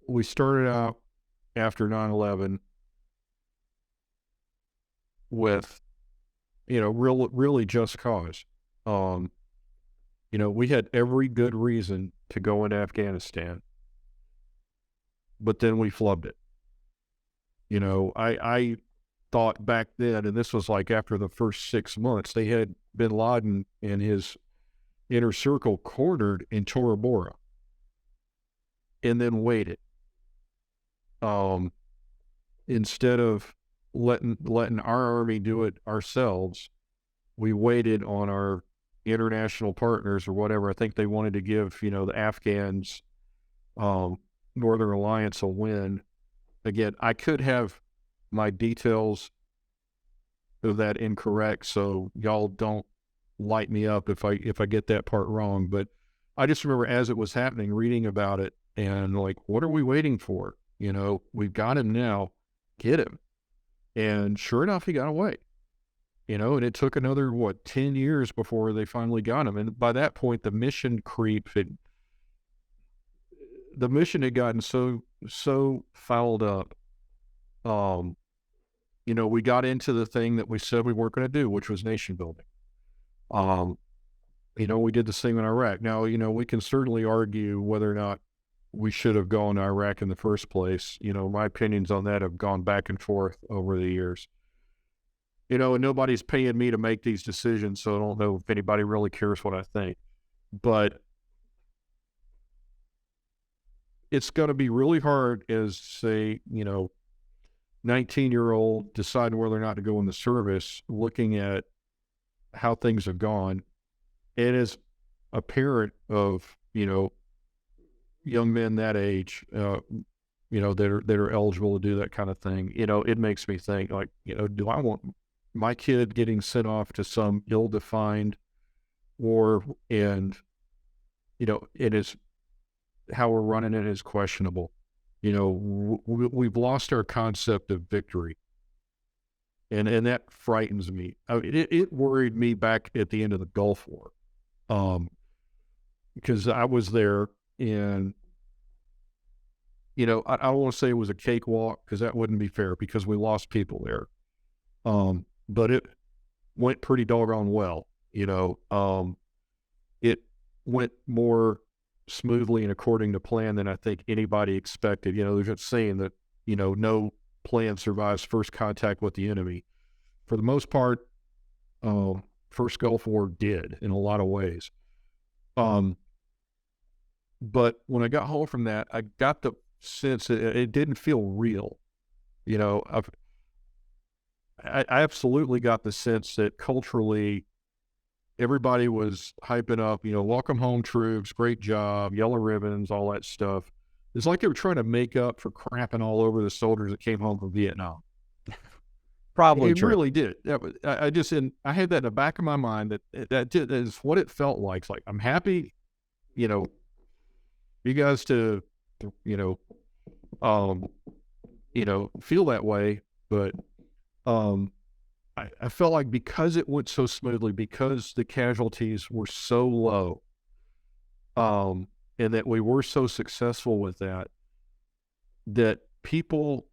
A: we started out after 9/11 with, really just cause. Um, we had every good reason to go into Afghanistan, but then we flubbed it. I thought back then, and this was like after the first 6 months, they had bin Laden and his inner circle cornered in Tora Bora and then waited. Instead of letting our army do it ourselves, we waited on our international partners or whatever. I think they wanted to give, the Afghans, Northern Alliance a win. Again, I could have my details of that incorrect, so y'all don't light me up if I get that part wrong. But I just remember as it was happening, reading about it and like, what are we waiting for? We've got him now, get him. And sure enough, he got away. And it took another 10 years before they finally got him. And by that point, the mission had gotten so fouled up. We got into the thing that we said we weren't going to do, which was nation building. We did the same in Iraq. Now, we can certainly argue whether or not we should have gone to Iraq in the first place. My opinions on that have gone back and forth over the years. And nobody's paying me to make these decisions, so I don't know if anybody really cares what I think. But it's going to be really hard as, say, 19-year-old deciding whether or not to go in the service, looking at how things have gone. And as a parent of, young men that age, that are eligible to do that kind of thing, it makes me think like, do I want my kid getting sent off to some ill-defined war, and it is how we're running it is questionable. We've lost our concept of victory, and that frightens me. It worried me back at the end of the Gulf War, because I was there, and I don't want to say it was a cakewalk because that wouldn't be fair because we lost people there. But it went pretty doggone well. It went more smoothly and according to plan than I think anybody expected. There's that saying that, no plan survives first contact with the enemy. For the most part, first Gulf War did in a lot of ways. But when I got home from that, I got the sense that it didn't feel real. I absolutely got the sense that culturally everybody was hyping up, welcome home troops, great job, yellow ribbons, all that stuff. It's like they were trying to make up for crapping all over the soldiers that came home from Vietnam.
B: Probably
A: It
B: true.
A: really did. I had that in the back of my mind that is what it felt like. It's like, I'm happy, you guys to feel that way. But I felt like because it went so smoothly, because the casualties were so low, and that we were so successful with that people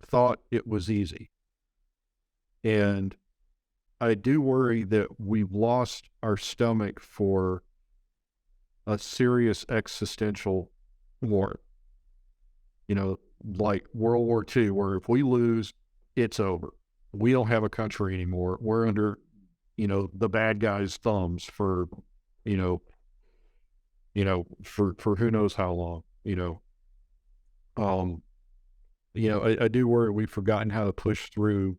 A: thought it was easy. And I do worry that we've lost our stomach for a serious existential war, like World War II, where if we lose, it's over. We don't have a country anymore. We're under, the bad guys' thumbs for, for who knows how long, I do worry we've forgotten how to push through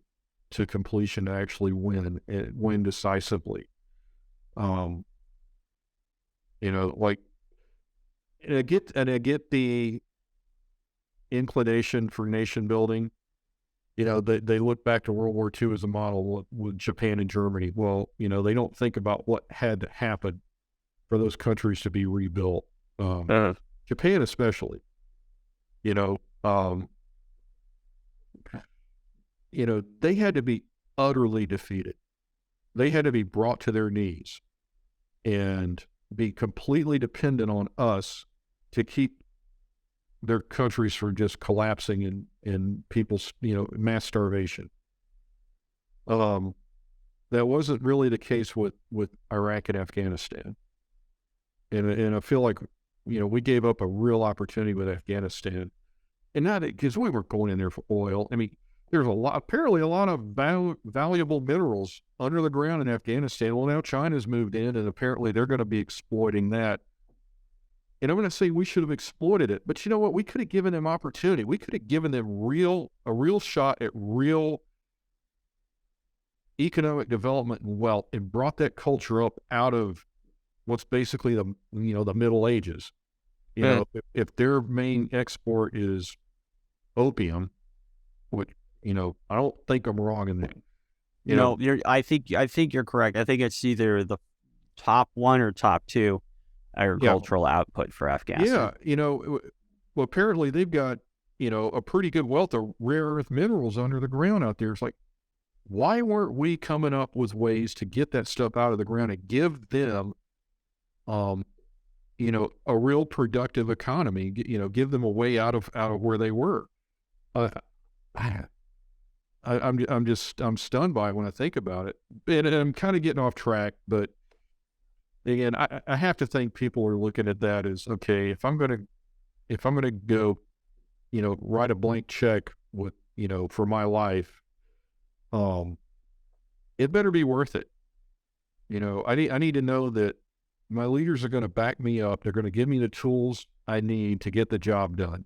A: to completion to actually win decisively. Like, and I get the inclination for nation building. They look back to World War II as a model with Japan and Germany. Well, they don't think about what had to happen for those countries to be rebuilt. Japan especially, they had to be utterly defeated. They had to be brought to their knees and be completely dependent on us to keep their countries from just collapsing in people's, mass starvation. That wasn't really the case with Iraq and Afghanistan. And I feel like, we gave up a real opportunity with Afghanistan. And not because we weren't going in there for oil. I mean, there's apparently a lot of valuable minerals under the ground in Afghanistan. Well, now China's moved in, and apparently they're going to be exploiting that. And I'm going to say we should have exploited it. But you know what? We could have given them opportunity. We could have given them a real shot at real economic development and wealth, and brought that culture up out of what's basically the Middle Ages. If their main export is opium, which, I don't think I'm wrong in that.
B: I think you're correct. I think it's either the top one or top two agricultural output for Afghanistan.
A: Yeah, well, apparently they've got, a pretty good wealth of rare earth minerals under the ground out there. It's like, why weren't we coming up with ways to get that stuff out of the ground and give them, a real productive economy, give them a way out of where they were. I'm stunned by it when I think about it. And I'm kind of getting off track, but again, I have to think people are looking at that as, okay, if I'm gonna go, write a blank check with, for my life, it better be worth it. I need to know that my leaders are going to back me up. They're going to give me the tools I need to get the job done.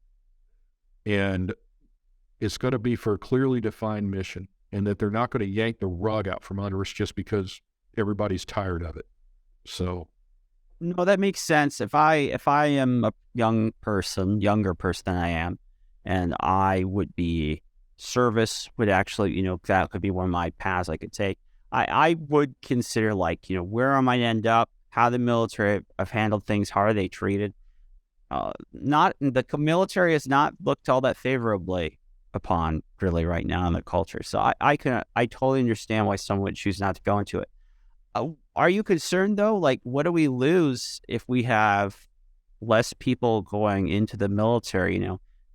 A: And it's going to be for a clearly defined mission, and that they're not going to yank the rug out from under us just because everybody's tired of it. So,
B: no, that makes sense. If I am a younger person than I am, and I would be service would actually, that could be one of my paths I could take. I would consider, like, where I might end up, how the military have handled things, how are they treated. The military has not looked all that favorably upon really right now in the culture. So I totally understand why someone would choose not to go into it. Are you concerned though? Like, what do we lose if we have less people going into the military?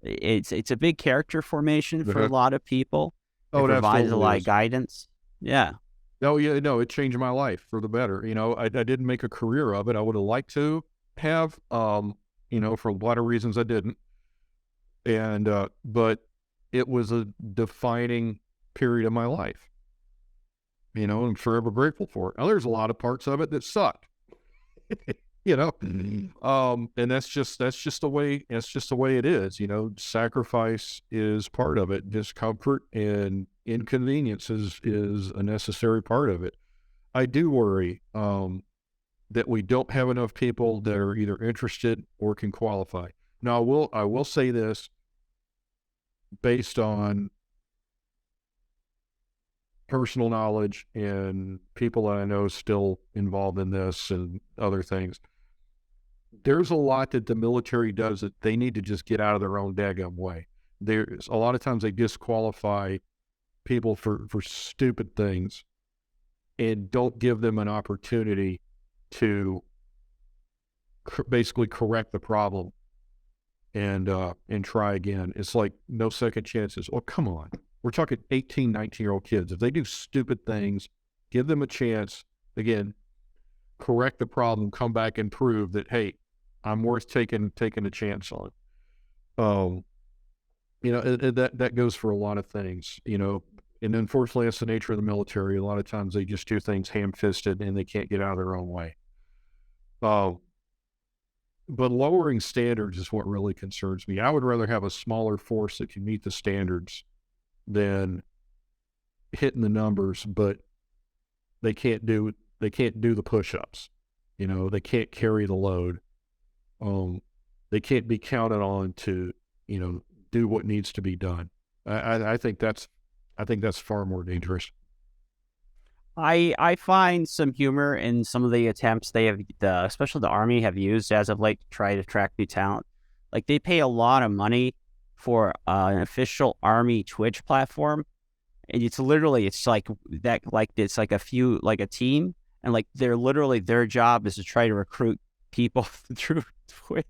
B: It's a big character formation for a lot of people. It provides a lot of guidance. Yeah.
A: Oh yeah, no, it changed my life for the better. I didn't make a career of it. I would have liked to have, for a lot of reasons I didn't. And, but it was a defining period of my life. I'm forever grateful for it. Now, there's a lot of parts of it that sucked, and that's just the way it is. Sacrifice is part of it. Discomfort and inconvenience is a necessary part of it. I do worry that we don't have enough people that are either interested or can qualify. Now, I will say this based on personal knowledge and people that I know still involved in this and other things. there's a lot that the military does that they need to just get out of their own daggum way. There's a lot of times they disqualify people for stupid things and don't give them an opportunity to basically correct the problem and try again. It's like no second chances. Oh, come on. We're talking 18, 19-year-old kids. If they do stupid things, give them a chance. Again, correct the problem, come back and prove that, hey, I'm worth taking a chance on. That goes for a lot of things, and unfortunately that's the nature of the military. A lot of times they just do things ham-fisted and they can't get out of their own way. But lowering standards is what really concerns me. I would rather have a smaller force that can meet the standards than hitting the numbers, but they can't do the push-ups. They can't carry the load. They can't be counted on to, do what needs to be done. I think that's far more dangerous.
B: I find some humor in some of the attempts especially the Army have used as of late to try to attract new talent. Like they pay a lot of money for an official Army Twitch platform, and it's like that, like it's like a team, and like their job is to try to recruit people through Twitch,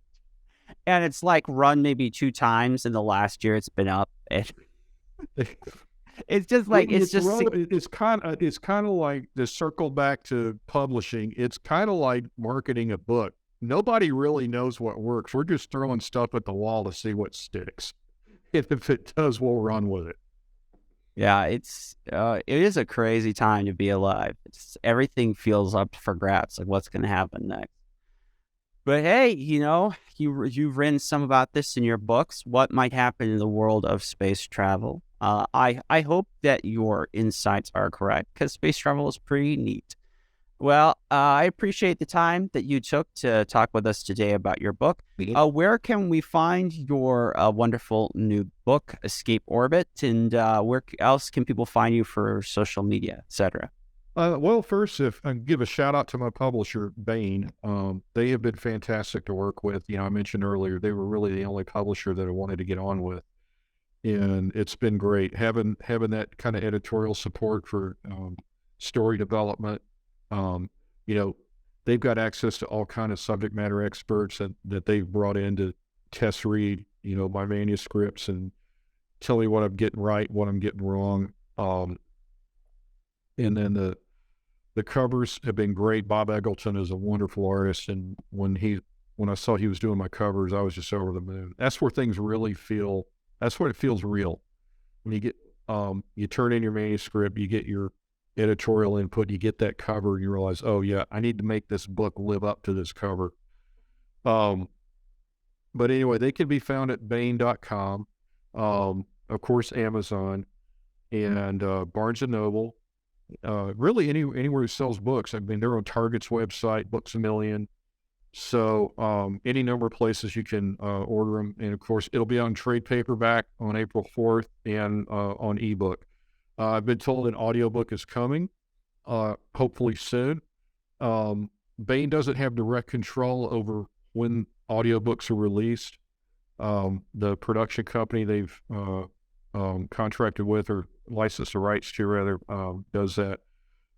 B: and it's like run maybe 2 times in the last year it's been up, and it's just like it's
A: kind of like to circle back to publishing. It's kind of like marketing a book. Nobody really knows what works. We're just throwing stuff at the wall to see what sticks. And if it does, we'll run with it.
B: Yeah, it is a crazy time to be alive. Everything feels up for grabs. Like what's going to happen next? But hey, you've written some about this in your books. What might happen in the world of space travel? I hope that your insights are correct, because space travel is pretty neat. Well, I appreciate the time that you took to talk with us today about your book. Where can we find your wonderful new book, Escape Orbit, and where else can people find you for social media, etc.?
A: Well, first, if I give a shout out to my publisher, Bain. They have been fantastic to work with. I mentioned earlier, they were really the only publisher that I wanted to get on with. And it's been great having that kind of editorial support for story development. They've got access to all kind of subject matter experts that they've brought in to test read, my manuscripts and tell me what I'm getting right, what I'm getting wrong. And then the covers have been great. Bob Eggleton is a wonderful artist, and when I saw he was doing my covers, I was just over the moon. That's where things really feel. That's what it feels real. When you get, you turn in your manuscript, you get your editorial input, you get that cover, and you realize, oh yeah, I need to make this book live up to this cover. But anyway, they can be found at Bain.com, of course, Amazon, and Barnes & Noble, really anywhere who sells books. I mean, they're on Target's website, Books A Million. So any number of places you can order them. And of course, it'll be on trade paperback on April 4th and on ebook. I've been told an audiobook is coming, hopefully soon. Bain doesn't have direct control over when audiobooks are released. The production company they've contracted with, or licensed the rights to rather, does that.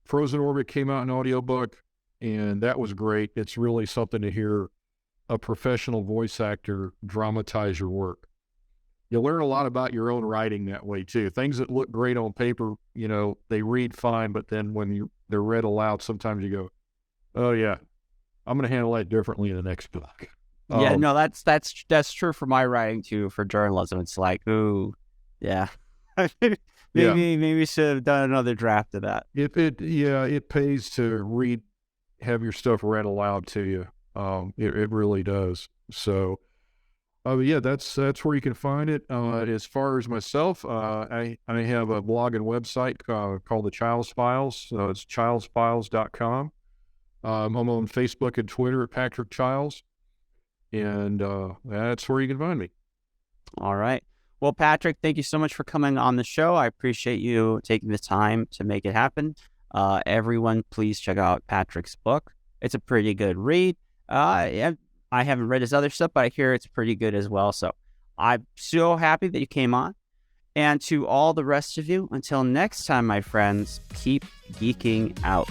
A: Frozen Orbit came out in audiobook, and that was great. It's really something to hear a professional voice actor dramatize your work. You learn a lot about your own writing that way too. Things that look great on paper, they read fine, but then when they're read aloud, sometimes you go, oh yeah, I'm going to handle that differently in the next book.
B: Yeah, no, that's true for my writing too, for journalism. It's like, ooh, yeah. maybe should have done another draft of that.
A: It pays to have your stuff read aloud to you. It really does. So, that's where you can find it. As far as myself, I have a blog and website called the Chiles Files. It's chilesfiles.com. I'm on Facebook and Twitter at Patrick Chiles, and that's where you can find me.
B: All right. Well, Patrick, thank you so much for coming on the show. I appreciate you taking the time to make it happen. Everyone, please check out Patrick's book. It's a pretty good read. I haven't read his other stuff, but I hear it's pretty good as well. So I'm so happy that you came on. And to all the rest of you, until next time, my friends, keep geeking out.